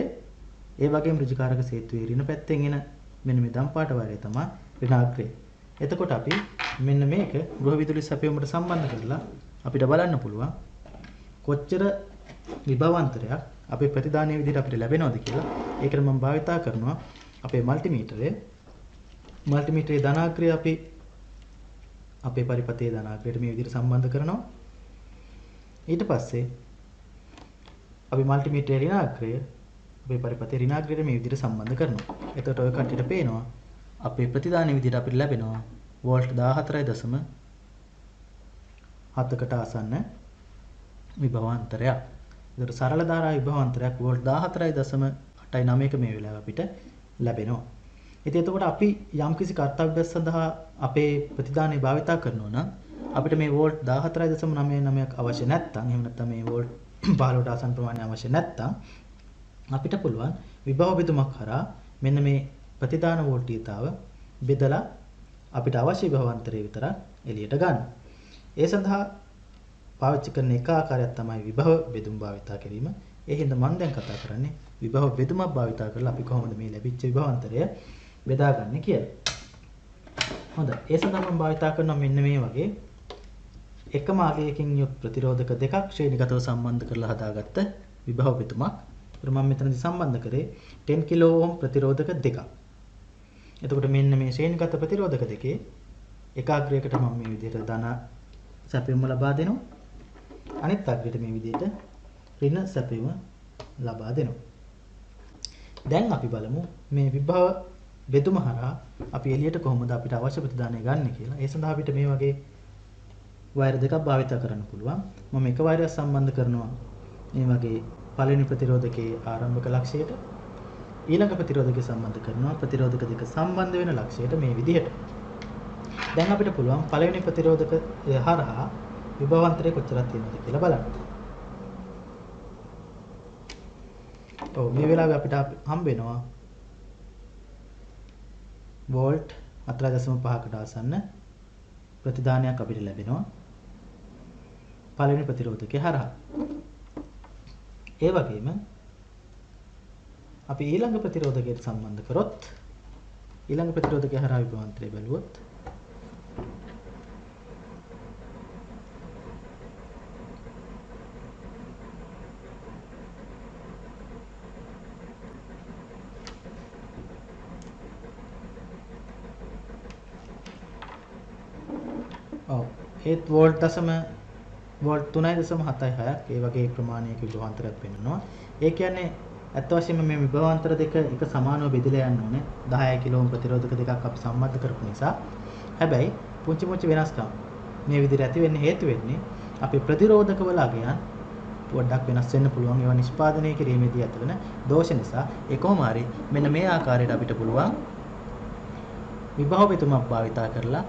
ඒ වගේම ඍජුකාරක සේතුවේ ඍණ පැත්තෙන් එන මෙන්න මේ දම් පාට වෛරය තමයි ඍණාග්‍රය. එතකොට අපි මෙන්න මේක ගෘහ විදුලි සැපයීමට සම්බන්ධ කරලා අපිට බලන්න පුළුවන් කොච්චර විභවාන්තරයක් අපේ ප්‍රතිදානයේ විදිහට අපිට ලැබෙනවද කියලා. ඒකට මම භාවිතා කරනවා අපේ මල්ටිමීටරය. මල්ටිමීටරයේ ධනාග්‍රය අපි අපේ පරිපථයේ ධනාග්‍රයට මේ විදිහට සම්බන්ධ කරනවා. ඊට පස්සේ අපි මල්ටිමීටරයේ ඍණාග්‍රය අපේ පරිපථයේ ඍණාග්‍රයට මේ විදිහට සම්බන්ධ කරනවා. එතකොට ඔය කට්ටියට පේනවා අපේ ප්‍රතිදානයේ විදිහට අපිට ලැබෙනවා වෝල්ට් 14.7කට ආසන්න විභවාන්තරයක්. ඒතර සරල ධාරා විභවාන්තරයක් වෝල්ට් 14.89ක මේ වෙලාව අපිට ලැබෙනවා. ඉතින් එතකොට අපි යම්කිසි කර්තව්‍යයක් සඳහා අපේ ප්‍රතිදානය භාවිතා කරනවා නම් අපිට මේ වෝල්ට් 14.99ක් අවශ්‍ය නැත්නම්, එහෙම නැත්නම් මේ වෝල්ට් 15ට ආසන්න ප්‍රමාණය අවශ්‍ය නැත්නම් අපිට පුළුවන් විභව බෙදුමක් කරා මෙන්න මේ ප්‍රතිදාන වෝල්ටීයතාව බෙදලා අපිට අවශ්‍ය විභවාන්තරය විතරක් එළියට ගන්න. ඒ සඳහා පාවිච්චි කරන එක ආකාරයක් තමයි විභව බෙදුම් භාවිතා කිරීම. ඒ හින්දා මම දැන් කතා කරන්නේ විභව බෙදුමක් භාවිතා කරලා අපි කොහොමද මේ ලැබිච්ච විභවාන්තරය බෙදාගන්නේ කියලා. හොඳයි. ඒ සඳහා මම භාවිතා කරනවා මෙන්න මේ වගේ එකම ආගයකින් යුත් ප්‍රතිරෝධක දෙකක් ශ්‍රේණිගතව සම්බන්ධ කරලා හදාගත්ත විභව බෙදුමක්. ඒත් මම මෙතනදී සම්බන්ධ කරේ 10 කිලෝ ඕම් ප්‍රතිරෝධක දෙකක්. එතකොට මෙන්න මේ ශ්‍රේණිගත ප්‍රතිරෝධක දෙකේ එක අග්‍රයකට මම මේ විදිහට ධන සැපයුම ලබා දෙනවා. අනිත් අග්‍රයට මේ විදිහට ඍණ සැපයුම ලබා දෙනවා. දැන් අපි බලමු මේ විභව බෙදුම හරහා අපි එළියට කොහොමද අපිට අවශ්‍ය ප්‍රතිදානය ගන්න කියලා. ඒ සඳහා අපිට මේ වගේ වයර් දෙකක් භාවිත කරන්න පුළුවන්. මම එක වයරයක් සම්බන්ධ කරනවා මේ වගේ පළවෙනි ප්‍රතිරෝධකයේ ආරම්භක ලක්ෂයට. ඊළඟ ප්‍රතිරෝධකය සම්බන්ධ කරනවා ප්‍රතිරෝධක දෙක සම්බන්ධ වෙන ලක්ෂයට මේ විදිහට. දැන් අපිට පුළුවන් පළවෙනි ප්‍රතිරෝධක හරහා විභවාන්තරය කොච්චරක් තියෙනවද කියලා බලන්න. ඔව් මේ වෙලාවේ අපිට හම්බ වෙනවා වෝල්ට් 4.5කට ආසන්න ප්‍රතිදානයක් අපිට ලැබෙනවා පළවෙනි ප්‍රතිරෝධකයේ හරහා. ඒ වගේම අපි ඊළඟ ප්‍රතිරෝධකයට සම්බන්ධ කරොත් ඊළඟ ප්‍රතිරෝධකයේ හරහා විභවාන්තරය බැලුවොත් ඒත් වෝල්ට් 0.5 වෝල්ට් 3.76ක් ඒ වගේ ප්‍රමාණයක විභවාන්තරයක් පෙන්වනවා. ඒ කියන්නේ ඇත්ත වශයෙන්ම මේ විභවාන්තර දෙක එක සමානව බෙදලා යන්න ඕනේ. 10 කිලෝ ඕම් ප්‍රතිරෝධක දෙකක් අපි සම්බන්ධ කරපු නිසා. හැබැයි පුංචි පුංචි වෙනස්කම් මේ විදිහට ඇති වෙන්න හේතු වෙන්නේ අපි ප්‍රතිරෝධක වල අගයන් පොඩ්ඩක් වෙනස් වෙන්න පුළුවන්. ඒවා නිෂ්පාදනය කිරීමේදී ඇතිවන දෝෂ නිසා ඒ කොහොම හරි මෙන්න මේ ආකාරයට අපිට පුළුවන් විභව බෙදුමක් භාවිතා කරලා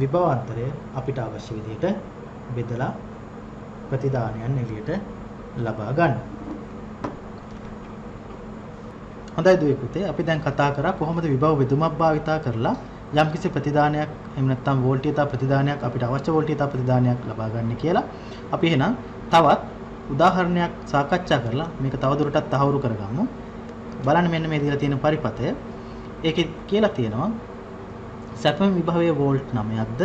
විභවාන්තරය අපිට අවශ්‍ය විදිහට බෙදලා ප්‍රතිදානයන් එළියට ලබා ගන්න. හොඳයි දුවේ පුතේ අපි දැන් කතා කරා කොහොමද විභව බෙදුමක් භාවිතා කරලා යම්කිසි ප්‍රතිදානයක් එහෙම නැත්නම් වෝල්ටීයතා ප්‍රතිදානයක් අපිට අවශ්‍ය වෝල්ටීයතා ප්‍රතිදානයක් ලබා ගන්න කියලා. අපි එහෙනම් තවත් උදාහරණයක් සාකච්ඡා කරලා මේක තවදුරටත් තහවුරු කරගමු. බලන්න මෙන්න මේ දීලා තියෙන පරිපතය. ඒකේ කියලා තියෙනවා සැපම විභවයේ වෝල්ට් 9ක්ද.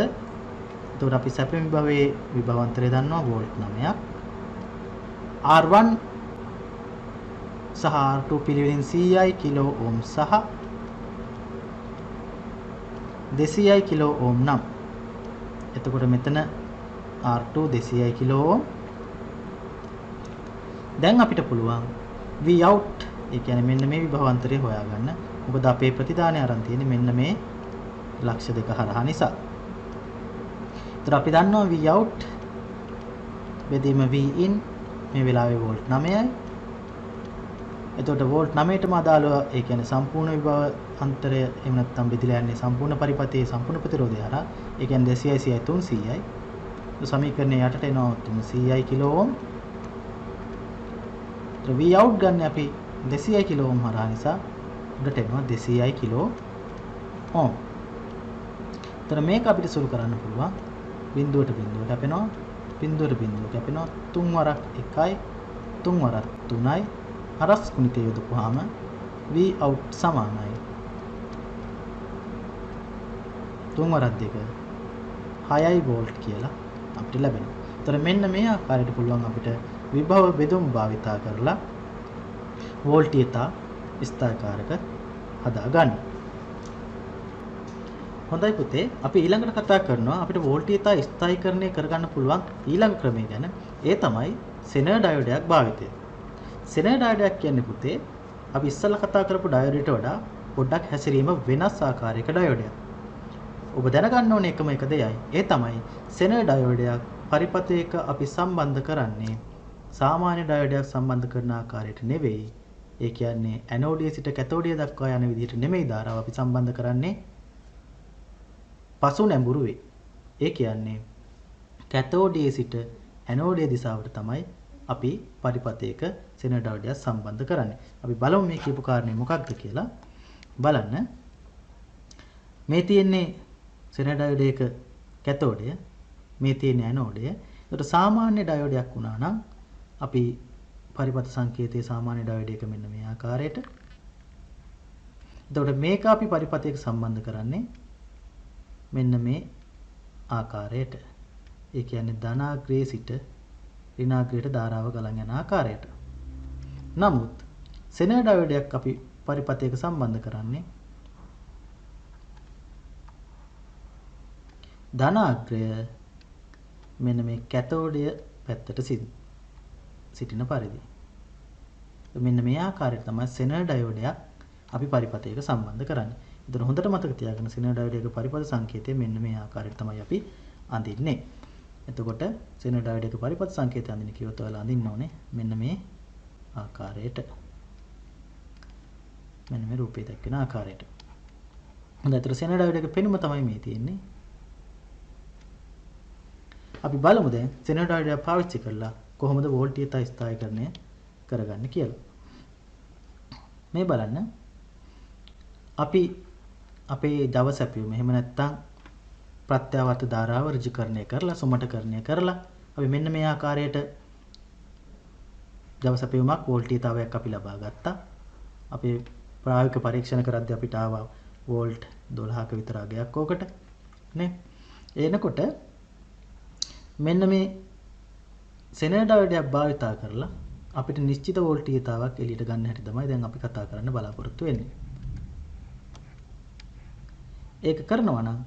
එතකොට අපි සැපම විභවයේ විභවාන්තරය දන්නවා වෝල්ට් 9ක්. R1 සහ R2 පිළිවෙලින් 100යි කිලෝ ඕම් සහ 200යි කිලෝ ඕම් නම්. එතකොට මෙතන R2 200යි කිලෝ ඕම්. දැන් අපිට පුළුවන් V out ඒ කියන්නේ මෙන්න මේ විභවාන්තරය හොයාගන්න. මොකද අපේ ප්‍රතිදානය අරන් තියෙන්නේ මෙන්න මේ ලක්ෂ දෙක හරහා නිසා. ඒතර අපි දන්නවා V out බෙදීම V in මේ වෙලාවේ වෝල්ට් 9යි. එතකොට වෝල්ට් 9ටම අදාළව ඒ කියන්නේ සම්පූර්ණ විභව අන්තරය එහෙම නැත්නම් බෙදලා යන්නේ සම්පූර්ණ පරිපතේ සම්පූර්ණ ප්‍රතිරෝධය හරහා. ඒ කියන්නේ 200යි 100යි 300යි. ඒ සමීකරණය යටට එනවා 300යි කිලෝ ඕම්. V out ගන්න අපි 200යි කිලෝ ඕම් හරහා නිසා උඩට එනවා 200යි කිලෝ ඕම්. එතන මේක අපිට සුළු කරන්න පුළුවන්. බිඳුවට බිඳුව කැපෙනවා. බිඳුවට බිඳුව කැපෙනවා. 3 වරක් 1යි 3 වරක් 3යි. හරස් ගුණිතය යොදපුවාම V out සමානයි 3 වරක් 2 6යි වෝල්ට් කියලා අපිට ලැබෙනවා. ඒතර මෙන්න මේ ආකාරයට පුළුවන් අපිට විභව බෙදුම් භාවිතා කරලා වෝල්ටීයතා ස්ථායකාරක හදා ගන්න. හොඳයි පුතේ අපි ඊළඟට කතා කරනවා අපිට වෝල්ටීයතා ස්ථායීකරණය කරගන්න පුළුවන් ඊළඟ ක්‍රමය ගැන. ඒ තමයි සෙනර් ඩයෝඩයක් භාවිතය. සෙනර් ඩයෝඩයක් කියන්නේ පුතේ අපි ඉස්සෙල්ලා කතා කරපු ඩයෝඩයට වඩා පොඩ්ඩක් හැසිරීම වෙනස් ආකාරයක ඩයෝඩයක්. ඔබ දැනගන්න ඕනේ එකම එක දෙයයි. ඒ තමයි සෙනර් ඩයෝඩයක් පරිපතයක අපි සම්බන්ධ කරන්නේ සාමාන්‍ය ඩයෝඩයක් සම්බන්ධ කරන ආකාරයට නෙවෙයි. ඒ කියන්නේ ඇනෝඩිය සිට කැතෝඩිය දක්වා යන විදිහට නෙමෙයි ධාරාව අපි සම්බන්ධ කරන්නේ පසු නැඹුරුවේ. ඒ කියන්නේ කැතෝඩිය සිට ඇනෝඩිය දිශාවට තමයි අපි පරිපතයක සෙනර් ඩයෝඩයක් සම්බන්ධ කරන්නේ. අපි බලමු මේ කියපු කාරණේ මොකක්ද කියලා. බලන්න. මේ තියෙන්නේ සෙනර් ඩයෝඩයක කැතෝඩය, මේ තියෙන්නේ ඇනෝඩය. ඒකට සාමාන්‍ය ඩයෝඩයක් වුණා නම් අපි පරිපත සංකේතයේ සාමාන්‍ය ඩයෝඩයක මෙන්න මේ ආකාරයට. එතකොට මේක අපි පරිපතයක සම්බන්ධ කරන්නේ මෙන්න මේ ආකාරයට. ඒ කියන්නේ ධනාග්‍රයේ සිට ඍණාග්‍රයට ධාරාව ගලන් යන ආකාරයට. නමුත් සෙනර් ඩයෝඩයක් අපි පරිපතයක සම්බන්ධ කරන්නේ ධනාග්‍රය මෙන්න මේ කැතෝඩය පැත්තට සිටින පරිදි. මෙන්න මේ ආකාරයට තමයි සෙනර් ඩයෝඩයක් අපි පරිපතයක සම්බන්ධ කරන්නේ. එතන හොඳට මතක තියාගන්න සෙනර් ඩයෝඩයක පරිපත සංකේතය මෙන්න මේ ආකාරයට තමයි අපි අඳින්නේ. එතකොට සෙනර් ඩයෝඩයක පරිපත සංකේතය අඳින්න කිව්වොත් ඔයාලා අඳින්න ඕනේ මෙන්න මේ ආකාරයට. මෙන්න මේ රූපේ දක්වන ආකාරයට. හොඳයි. ඒතර සෙනර් ඩයෝඩයක පෙනුම තමයි මේ තියෙන්නේ. අපි බලමු දැන් සෙනර් ඩයෝඩයක් පාවිච්චි කරලා කොහොමද වෝල්ටීයතා ස්ථායීකරණය කරගන්නේ කියලා. මේ බලන්න. අපි අපේ Java සැපයුම එහෙම නැත්නම් ප්‍රත්‍යවර්ත ධාරාව ඍජුකරණය කරලා සුමටකරණය කරලා අපි මෙන්න මේ ආකාරයට Java සැපයුමක් වෝල්ටීයතාවයක් අපි ලබා ගත්තා. අපි ප්‍රායෝගික පරීක්ෂණ කරද්දී අපිට ආවා වෝල්ට් 12ක විතර අගයක් ඕකට නේ. එනකොට මෙන්න මේ සෙනර් ඩයෝඩයක් භාවිතා කරලා අපිට නිශ්චිත වෝල්ටීයතාවක් එළියට ගන්න හැටි තමයි දැන් අපි කතා කරන්න බලාපොරොත්තු වෙන්නේ. ඒක කරනවා නම්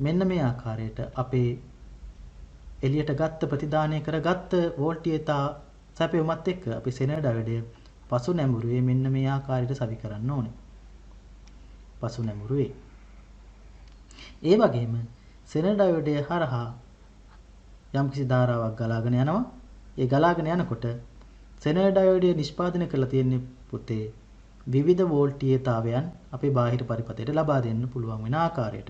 මෙන්න මේ ආකාරයට අපේ එළියට ගත්ත ප්‍රතිදානය කරගත්ත වෝල්ටීයතා සැපෙවුමත් එක්ක අපි සෙනර් ඩයෝඩය පසු නැඹුරුවේ මෙන්න මේ ආකාරයට සවි කරන්න ඕනේ. පසු නැඹුරුවේ. ඒ වගේම සෙනර් ඩයෝඩය හරහා යම්කිසි ධාරාවක් ගලාගෙන යනවා. ඒ ගලාගෙන යනකොට සෙනර් ඩයෝඩය නිෂ්පාදනය කරලා තියෙන්නේ පුතේ විවිධ වෝල්ටීයතාවයන් අපේ බාහිර පරිපථයට ලබා දෙන්න පුළුවන් වෙන ආකාරයට.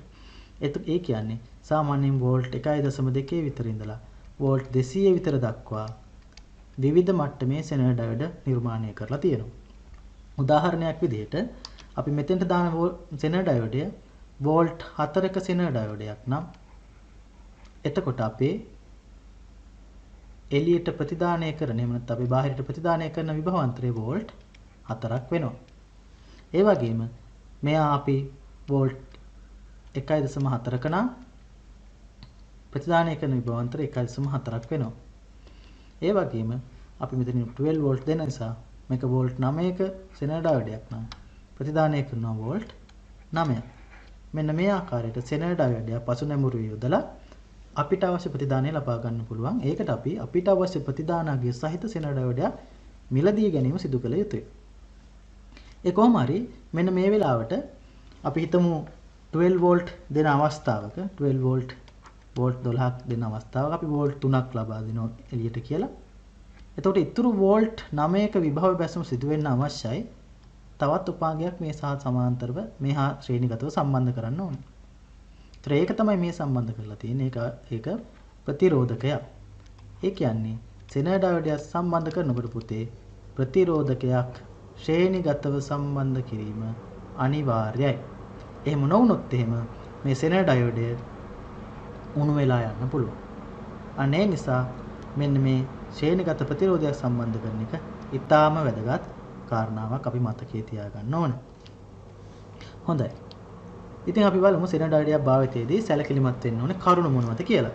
ඒ කියන්නේ සාමාන්‍යයෙන් වෝල්ට් 1.2 විතර ඉඳලා වෝල්ට් 200 විතර දක්වා විවිධ මට්ටමේ සෙනර් ඩයෝඩ නිර්මාණය කරලා තියෙනවා. උදාහරණයක් විදිහට අපි මෙතෙන්ට දාන සෙනර් ඩයෝඩය වෝල්ට් 4ක සෙනර් ඩයෝඩයක් නම් එතකොට අපේ එළියට ප්‍රතිදානය කරන එහෙම නැත්නම් අපි බාහිරට ප්‍රතිදානය කරන විභවාන්තරය වෝල්ට් 4ක් වෙනවා. ඒ වගේම මෙයා අපි වෝල්ට් 1.4ක නම් ප්‍රතිදානය කරන විභවාන්තරය 1.4ක් වෙනවා. ඒ වගේම අපි මෙතන 12 වෝල්ට් දෙන නිසා මේක වෝල්ට් 9ක සෙනර් ඩයෝඩයක් නම් ප්‍රතිදානය කරනවා වෝල්ට් 9ක්. මෙන්න මේ ආකාරයට සෙනර් ඩයෝඩය පසු නැඹුරුවේ යොදලා අපිට අවශ්‍ය ප්‍රතිදානය ලබා ගන්න පුළුවන්. ඒකට අපි අපිට අවශ්‍ය ප්‍රතිදානාගය සහිත සෙනර් ඩයෝඩය මිලදී ගැනීම සිදු කළ යුතුයි. ඒ කොහොම හරි මෙන්න මේ වෙලාවට අපි හිතමු 12 වෝල්ට් දෙන අවස්ථාවක 12 වෝල්ට් 12ක් දෙන අවස්ථාවක අපි වෝල්ට් 3ක් ලබා දෙනවා එළියට කියලා. එතකොට ඉතුරු වෝල්ට් 9ක විභව බැසම සිදු වෙන්න අවශ්‍යයි. තවත් උපාංගයක් මේ සහ සමාන්තරව මේ හා ශ්‍රේණිගතව සම්බන්ධ කරන්න ඕනේ. ඒතර ඒක තමයි මේ සම්බන්ධ කරලා තියෙන්නේ. ඒක ප්‍රතිරෝධකයක්. ඒ කියන්නේ සෙනර් ඩයෝඩය සම්බන්ධ කරනකොට පුතේ ප්‍රතිරෝධකයක් ශ්‍රේණිගතව සම්බන්ධ කිරීම අනිවාර්යයි. එහෙම නොවුනොත් එහෙම මේ සෙනර් ඩයෝඩය උණු වෙලා යන්න පුළුවන්. අනේ නිසා මෙන්න මේ ශ්‍රේණිගත ප්‍රතිරෝධයක් සම්බන්ධ කරන එක ඉතාම වැදගත් කාරණාවක් අපි මතකයේ තියාගන්න ඕන. හොඳයි. ඉතින් අපි බලමු සෙනර් ඩයෝඩයක් භාවිතයේදී සැලකිලිමත් වෙන්න ඕනේ කරුණු මොනවද කියලා.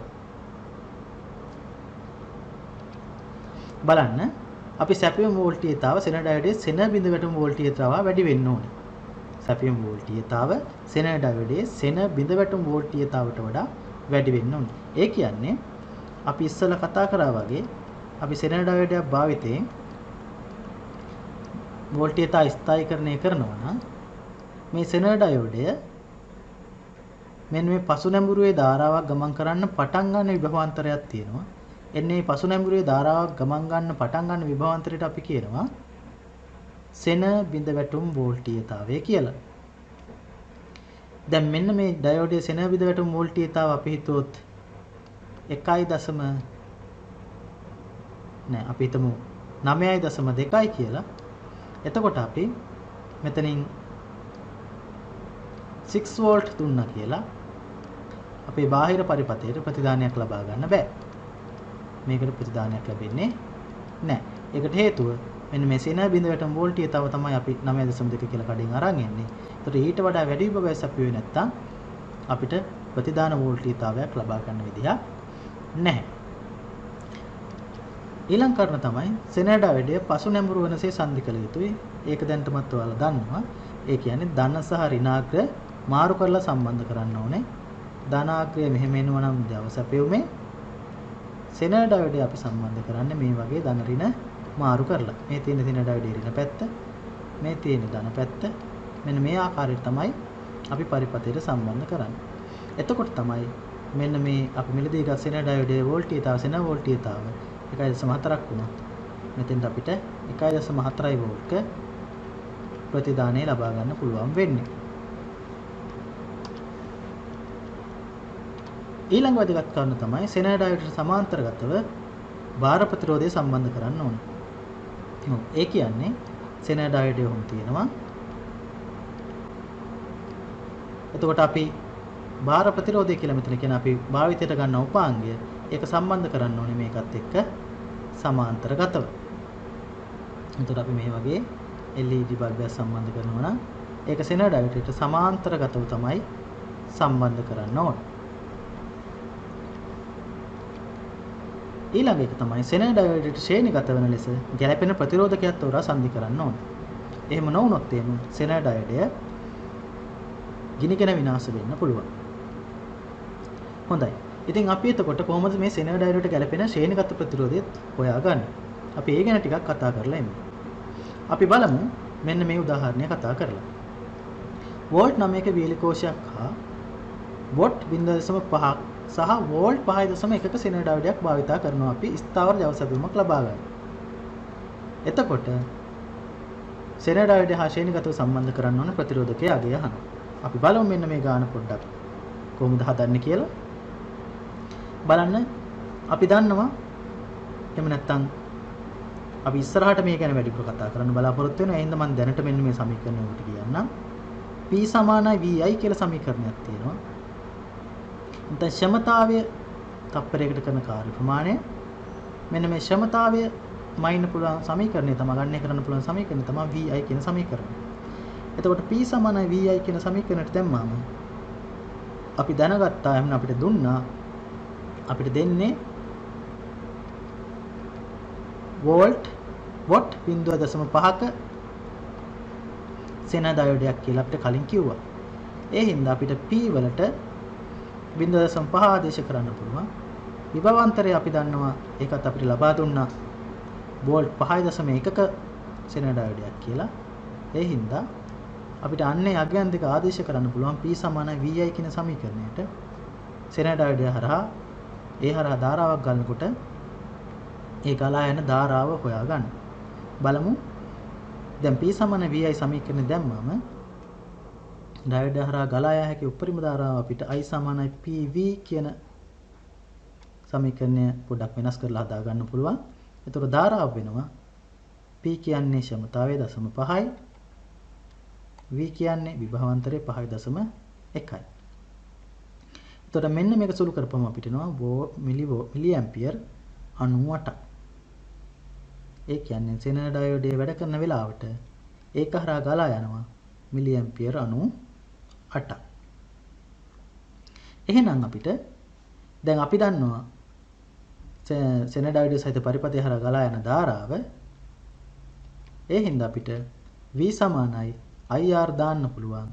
බලන්න අපි සැපයුම් වෝල්ටීයතාව සෙනර් ඩයෝඩයේ සෙන බිඳ වැටුම් වෝල්ටීයතාව වැඩි වෙන්න ඕනේ. සැපයුම් වෝල්ටීයතාව සෙනර් ඩයෝඩයේ සෙන බිඳ වැටුම් වෝල්ටීයතාවට වඩා වැඩි වෙන්න ඕනේ. ඒ කියන්නේ අපි ඉස්සෙල්ලා කතා කරා වගේ අපි සෙනර් ඩයෝඩයක් භාවිතයෙන් වෝල්ටීයතා ස්ථායීකරණය කරනවා නම් මේ සෙනර් ඩයෝඩය මෙන්න මේ පසු නැඹුරුවේ ධාරාවක් ගමන් කරන්න පටන් ගන්න විභවාන්තරයක් තියෙනවා. එන්නේ පසු නැඹුරුවේ ධාරාවක් ගමන් ගන්න පටන් ගන්න විභවාන්තරයට අපි කියනවා සෙන බිඳ වැටුම් වෝල්ටීයතාවය කියලා. දැන් මෙන්න මේ ඩයෝඩයේ සෙන බිඳ වැටුම් වෝල්ටීයතාව අපි හිතුවොත් 9.2 කියලා. එතකොට අපි මෙතනින් 6 වෝල්ට් දුන්නා කියලා අපේ බාහිර පරිපථයට ප්‍රතිදානයක් ලබා ගන්න බෑ. මේකට ප්‍රතිදානයක් ලැබෙන්නේ නැහැ. ඒකට හේතුව මෙන්න මේ සෙන බිඳ වැටුම් වෝල්ටීයතාව තමයි අපි 9.2 කියලා කඩෙන් අරන් එන්නේ. ඒතර ඊට වඩා වැඩි විභවයක් සපයුවේ නැත්තම් අපිට ප්‍රතිදාන වෝල්ටීයතාවයක් ලබා ගන්න විදිහක් නැහැ. ඊළඟ කාරණා තමයි සෙනර් ඩයෝඩය පසු නැඹුරු වෙනසේ සංදි කළ යුතුයි. ඒක දැනටමත් ඔයාලා දන්නවා. ඒ කියන්නේ ධන සහ ඍණාග්‍ර මාරු කරලා සම්බන්ධ කරන්න ඕනේ. ධනාග්‍රය මෙහෙම එනවා නම් දව සැපෙවුමේ සෙනර් ඩයෝඩය අපි සම්බන්ධ කරන්නේ මේ වගේ ධන ඍණ මාරු කරලා. මේ තියෙන සෙනර් ඩයෝඩයේ ඍණ පැත්ත, මේ තියෙන ධන පැත්ත. මෙන්න මේ ආකාරයට තමයි අපි පරිපථයට සම්බන්ධ කරන්නේ. එතකොට තමයි මෙන්න මේ අපි මෙලදී ගත් සෙනර් ඩයෝඩයේ වෝල්ටීයතාව සෙන වෝල්ටීයතාව 1.4ක් වුණා. මෙතෙන්ට අපිට 1.4 වෝල්ට්ක ප්‍රතිදානය ලබා ගන්න පුළුවන් වෙන්නේ. ඊළඟ වැදගත් කාරණා තමයි සෙනර් ඩයෝඩයට සමාන්තරගතව භාර ප්‍රතිරෝධය සම්බන්ධ කරන්න ඕනේ. ඒ කියන්නේ සෙනර් ඩයෝඩය වුන් තියෙනවා. එතකොට අපි භාර ප්‍රතිරෝධය කියලා මෙතන කියන අපි භාවිතයට ගන්න උපාංගය ඒක සම්බන්ධ කරන්න ඕනේ මේකත් එක්ක සමාන්තරගතව. එතකොට අපි මේ වගේ LED බල්බයක් සම්බන්ධ කරනවා නම් ඒක සෙනර් ඩයෝඩයට සමාන්තරගතව තමයි සම්බන්ධ කරන්න ඕනේ. ඊළඟ එක තමයි සෙනර් ඩයෝඩයට ශ්‍රේණිගත වෙන ලෙස ගැළපෙන ප්‍රතිරෝධකයක් තෝරා සංදි කරන්න ඕනේ. එහෙම නොවුනොත් එහෙම සෙනර් ඩයෝඩය ගිනිගෙන විනාශ වෙන්න පුළුවන්. හොඳයි. ඉතින් අපි එතකොට කොහොමද මේ සෙනග ඩයෝඩයට ගැලපෙන ශ්‍රේණිගත ප්‍රතිරෝධය හොයාගන්නේ? අපි ඒ ගැන ටිකක් කතා කරලා එමු. අපි බලමු මෙන්න මේ උදාහරණය කතා කරලා. වෝල්ට් 9ක වීලි කෝෂයක් හා වොට් 0.5ක් සහ වෝල්ට් 5.1ක සෙනග ඩයෝඩයක් භාවිතා කරනවා අපි ස්ථාවර ජව සැපයුමක් ලබා ගන්න. එතකොට සෙනග ඩයෝඩය හා ශ්‍රේණිගතව සම්බන්ධ කරන්න ඕන ප්‍රතිරෝධකයේ අගය අහනවා. අපි බලමු මෙන්න මේ ගාන පොඩ්ඩක් කොහොමද හදන්නේ කියලා. බලන්න අපි දන්නවා එහෙම නැත්නම් අපි ඉස්සරහට මේ ගැන වැඩිපුර කතා කරන්න බලාපොරොත්තු වෙනවා. එහෙනම් මම දැනට මෙන්න මේ සමීකරණය ඔබට කියන්නම්. P = VI කියලා සමීකරණයක් තියෙනවා. දැන් ක්ෂමතාවය තප්පරයකට කරන කාර්ය ප්‍රමාණය මෙන්න මේ ක්ෂමතාවය මයින්න පුළුවන් සමීකරණය තමයි ගණනය කරන්න පුළුවන් සමීකරණය තමයි VI කියන සමීකරණය. එතකොට P = VI කියන සමීකරණයට දැම්මම අපි දැනගත්තා එහෙනම් අපිට දුන්නා අපිට දෙන්නේ වොට් 0.5ක සෙනග ඩයෝඩයක් කියලා අපිට කලින් කිව්වා. ඒ හින්දා අපිට P වලට 0.5 ආදේශ කරන්න පුළුවන්. විභවාන්තරය අපි දන්නවා ඒකත් අපිට ලබා දුන්නා වෝල්ට් 5.1ක සෙනග ඩයෝඩයක් කියලා. ඒ හින්දා අපිට අන්නේ අගයන් දෙක ආදේශ කරන්න පුළුවන් P = VI කියන සමීකරණයට සෙනග ඩයෝඩය හරහා ධාරාවක් ගන්නකොට ඒ ගලා යන ධාරාව හොයාගන්න. බලමු. දැන් P = VI සමීකරණය දැම්මම ඩයෝඩය හරහා ගලා යා හැකි උපරිම ධාරාව අපිට I = PV කියන සමීකරණය පොඩ්ඩක් වෙනස් කරලා හදා ගන්න පුළුවන්. ඒතර ධාරාව වෙනවා P කියන්නේ ක්ෂමතාවයේ 0.5යි V කියන්නේ විභවාන්තරයේ 5.1යි. එතකොට මෙන්න මේක සුළු කරපුවම අපිට එනවා මිලි ඇම්පියර් 98ක්. ඒ කියන්නේ සෙනග ඩයෝඩයේ වැඩ කරන වෙලාවට ඒක හරහා ගලා යනවා මිලි ඇම්පියර් 98ක්. එහෙනම් අපිට දැන් අපි දන්නවා සෙනග ඩයෝඩය සහිත පරිපථය හරහා ගලා යන ධාරාව. ඒ හින්දා අපිට V = IR දාන්න පුළුවන්.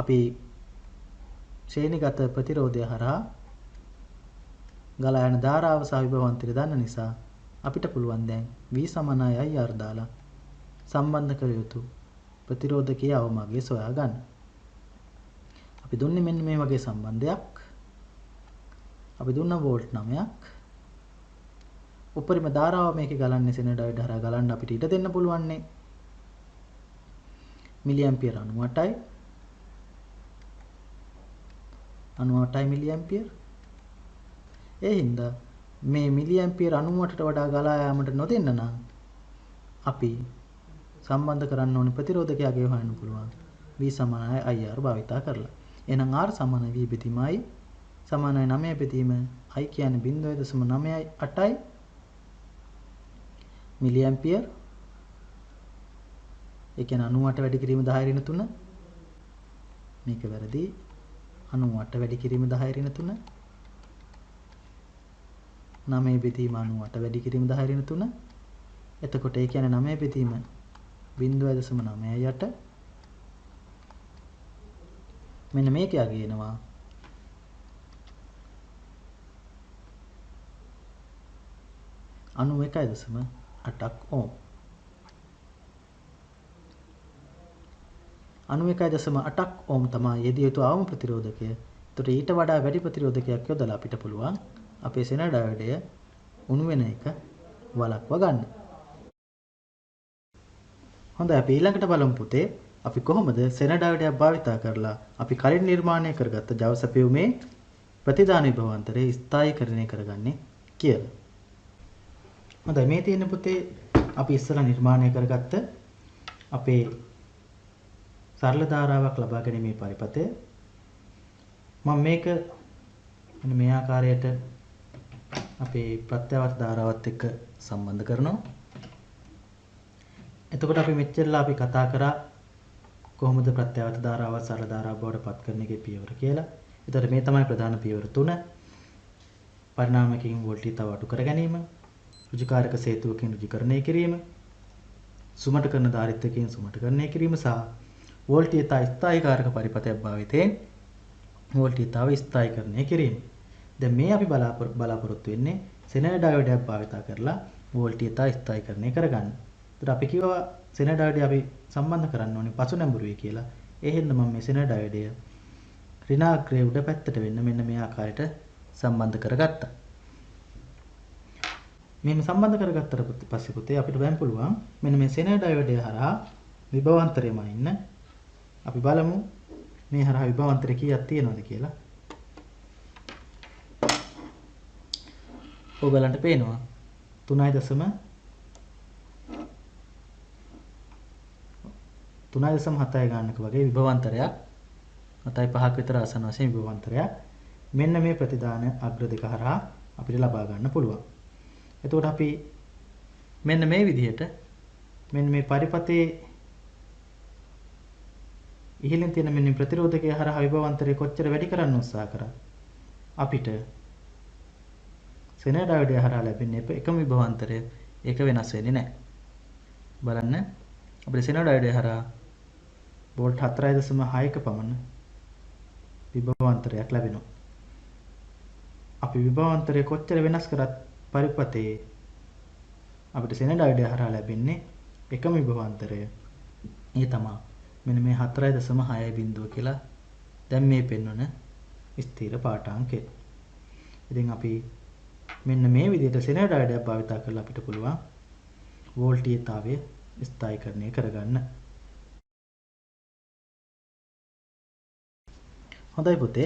අපි ශ්‍රේණිගත ප්‍රතිරෝධය හරහා ගලා යන ධාරාව සහ විභවාන්තරය දන්න නිසා අපිට පුළුවන් දැන් V = IR දාලා සම්බන්ධ කර යුතු ප්‍රතිරෝධකයේ අවමගය සොයා ගන්න. අපි දුන්නේ මෙන්න මේ වගේ සම්බන්ධයක්. අපි දුන්න වෝල්ට් 9ක්. උපරිම ධාරාව මේකේ ගලන්නේ සෙනග ඩයෝඩය හරහා ගලන්න අපිට ඉඩ දෙන්න පුළුවන්නේ මිලි ඇම්පියර් 98යි 98යි මිලි ඇම්පියර්. ඒ හින්දා මේ මිලි ඇම්පියර් 98ට වඩා ගලා යාමට නොදෙන්න නම් අපි සම්බන්ධ කරන්න ඕනේ ප්‍රතිරෝධකයගේ හොයන්න පුළුවන් V = IR භාවිතා කරලා. එහෙනම් R = V බෙදීම I = 9 බෙදීම I කියන්නේ 0.98යි මිලි ඇම්පියර්. ඒ කියන්නේ 98 වැඩි කිරීම 10^3 මේක වැරදි. 98 වැඩි කිරීම 10^3 9 බෙදීම 98 වැඩි කිරීම 10^3. එතකොට ඒ කියන්නේ 9 බෙදීම 0.98 මෙන්න මේක යගෙනවා 91.8ක් ඕම්. 91.8ක් ඕම් තමයි යෙදිය යුතු අවම ප්‍රතිරෝධකය. ඒතට ඊට වඩා වැඩි ප්‍රතිරෝධකයක් යොදලා අපිට පුළුවන් අපේ සෙනග ඩයෝඩය උණු වෙන එක වළක්වා ගන්න. හොඳයි අපි ඊළඟට බලමු පුතේ අපි කොහොමද සෙනග ඩයෝඩයක් භාවිතා කරලා අපි කලින් නිර්මාණය කරගත්ත ජව සැපයුමේ ප්‍රතිදාන විභවාන්තරය ස්ථායීකරණය කරගන්නේ කියලා. හොඳයි මේ තියෙන පුතේ අපි ඉස්සෙල්ලා නිර්මාණය කරගත්ත අපේ සරල ධාරාවක් ලබා ගැනීමේ පරිපථය. මම මේක මෙන්න මේ ආකාරයට අපේ ප්‍රත්‍යවර්ත ධාරාවත් එක්ක සම්බන්ධ කරනවා. එතකොට අපි මෙච්චරලා අපි කතා කරා කොහොමද ප්‍රත්‍යවර්ත ධාරාව සරල ධාරාව බවට පත් කරන එකේ පියවර කියලා. එතකොට මේ තමයි ප්‍රධාන පියවර 3. පරිණාමකකින් වෝල්ටීයතාව අඩු කර ගැනීම, රුජිකාරක සේතුවකින් රුජිකරණය කිරීම, සුමට කරන ධාරිත්වකින් සුමටකරණය කිරීම සහ වෝල්ටීයතා ස්ථායීකාරක පරිපථයක් භාවිතයෙන් වෝල්ටීයතාව ස්ථායීකරණය කිරීම. දැන් මේ අපි බලාපොරොත්තු වෙන්නේ සෙනර් ඩයෝඩයක් භාවිත කරලා වෝල්ටීයතා ස්ථායීකරණය කරගන්න. ඒතර අපි කිව්වා සෙනර් ඩයෝඩය අපි සම්බන්ධ කරන්න ඕනේ පසු නැඹුරුවේ කියලා. ඒ හින්දා මම මේ සෙනර් ඩයෝඩය ඍණාග්‍රයේ උඩ පැත්තට වෙන්න මෙන්න මේ ආකාරයට සම්බන්ධ කරගත්තා. මෙහෙම සම්බන්ධ කරගත්තට පස්සේ පුතේ අපිට වෙන්න පුළුවන් මෙන්න මේ සෙනර් ඩයෝඩය හරහා විභවාන්තරයම ඉන්න. අපි බලමු මේ හරහා විභවාන්තරය කීයක් තියෙනවද කියලා. ඔයගලන්ට පේනවා 3.7 ගානක වගේ විභවාන්තරයක් 7.5ක විතර ආසන්න වශයෙන් විභවාන්තරයක් මෙන්න මේ ප්‍රතිදාන අග්‍ර දෙක හරහා අපිට ලබා ගන්න පුළුවන්. එතකොට අපි මෙන්න මේ විදිහට මෙන්න මේ පරිපතේ ඉහළින් තියෙන මෙන්න ප්‍රතිරෝධකය හරහා විභවාන්තරය කොච්චර වැඩි කරන්න උත්සාහ කරා අපිට සෙනර් ඩයෝඩය හරහා ලැබෙන්නේ එකම විභවාන්තරය ඒක වෙනස් වෙන්නේ නැහැ. බලන්න අපිට සෙනර් ඩයෝඩය හරහා වෝල්ට් 4.6ක පමණ විභවාන්තරයක් ලැබෙනවා. අපි විභවාන්තරය කොච්චර වෙනස් කරත් පරිපතේ අපිට සෙනර් ඩයෝඩය හරහා ලැබෙන්නේ එකම විභවාන්තරය. ඒ තමයි මෙන්න මේ 4.6 බිඳුව කියලා දැන් මේ පෙන්වන ස්ථිර පාඨාංකය. ඉතින් අපි මෙන්න මේ විදිහට සෙනර් ඩයෝඩයක් භාවිත කරලා අපිට පුළුවන් වෝල්ටීයතාවය ස්ථායීකරණය කරගන්න. හොඳයි පුතේ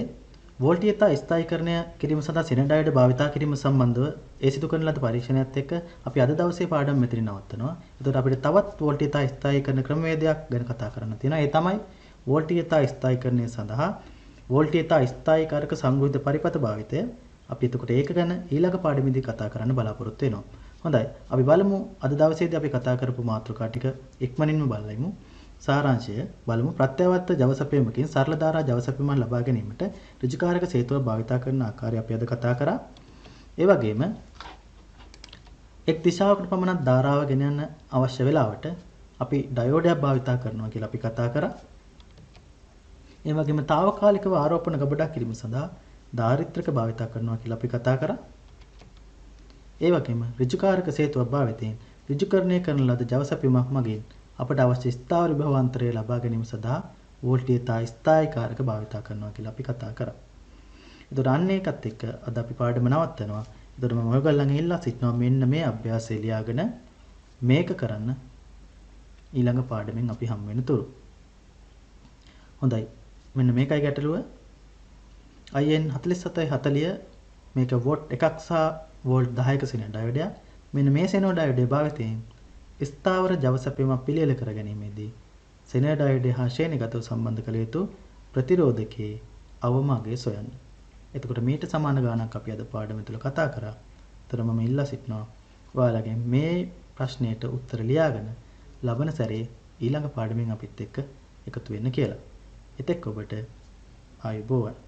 වෝල්ටීයතා ස්ථායීකරණය කිරීම සඳහා සෙනර් ඩයෝඩ භාවිත කිරීම සම්බන්ධව ඒ සිදු කරන ලද පරීක්ෂණයත් එක්ක අපි අද දවසේ පාඩම මෙතන නවත්තනවා. එතකොට අපිට තවත් වෝල්ටීයතා ස්ථායීකරණ ක්‍රමවේදයක් ගැන කතා කරන්න තියෙනවා. ඒ තමයි වෝල්ටීයතා ස්ථායීකරණය සඳහා වෝල්ටීයතා ස්ථායීකාරක සංගෘහීත පරිපත භාවිතය. අපි එතකොට ඒක ගැන ඊළඟ පාඩමේදී කතා කරන්න බලාපොරොත්තු වෙනවා. හොඳයි. අපි බලමු අද දවසේදී අපි කතා කරපු මාතෘකා ටික ඉක්මනින්ම බලමු. සාරාංශය බලමු. ප්‍රත්‍යවර්ත ජව සැපයීමකින් සරල ධාරා ජව සැපයීමක් ලබා ගැනීමට ඍජුකාරක සේතුව භාවිත කරන ආකාරය අපි අද කතා කරා. ඒ වගේම එක් දිශාවකට පමණක් ධාරාව ගෙන යන අවශ්‍ය වෙලාවට අපි ඩයෝඩයක් භාවිත කරනවා කියලා අපි කතා කරා. ඒ වගේම తాවකාලිකව ආරෝපණ ගබඩා කිරීම සඳහා ධාරිත්‍රක භාවිත කරනවා කියලා අපි කතා කරා. ඒ වගේම ඍජුකාරක සේතුවක් භාවිතයෙන් ඍජුකරණය කරන ලද ජව සැපයීමක් මගින් අපට අවශ්‍ය ස්ථාවර විභවාන්තරය ලබා ගැනීම සඳහා වෝල්ටීයතා ස්ථායීකාරක භාවිත කරනවා කියලා අපි කතා කරා. ඒතකොට අන්න ඒකත් එක්ක අද අපි පාඩම නවත්තනවා. ඒතකොට මම ඔයගොල්ලන්ගෙන් ඉල්ලා සිටිනවා මෙන්න මේ අභ්‍යාසය ලියාගෙන මේක කරන්න ඊළඟ පාඩමෙන් අපි හම් වෙන තුරු. හොඳයි. මෙන්න මේකයි ගැටලුව. IN 4740 මේක වෝට් එකක් සහ වෝල්ට් 10ක සෙනර් ඩයෝඩයක්. මෙන්න මේ සෙනර් ඩයෝඩය භාවිතයෙන් ස්ථාවර ජව සැපයීමක් පිළියෙල කර ගැනීමේදී සෙනර් ඩයෝඩය හා ශ්‍රේණිගතව සම්බන්ධ කළ යුතු ප්‍රතිරෝධකයේ අවම අගය සොයන්න. එතකොට මීට සමාන ගාණක් අපි අද පාඩම තුළ කතා කරා. ඒතර මම ඉල්ලා සිටිනවා ඔයාලගෙන් මේ ප්‍රශ්නයට උත්තර ලියාගෙන ලබන සැරේ ඊළඟ පාඩමෙන් අපිත් එක්ක එකතු වෙන්න කියලා. එතෙක් ඔබට ආයුබෝවන්.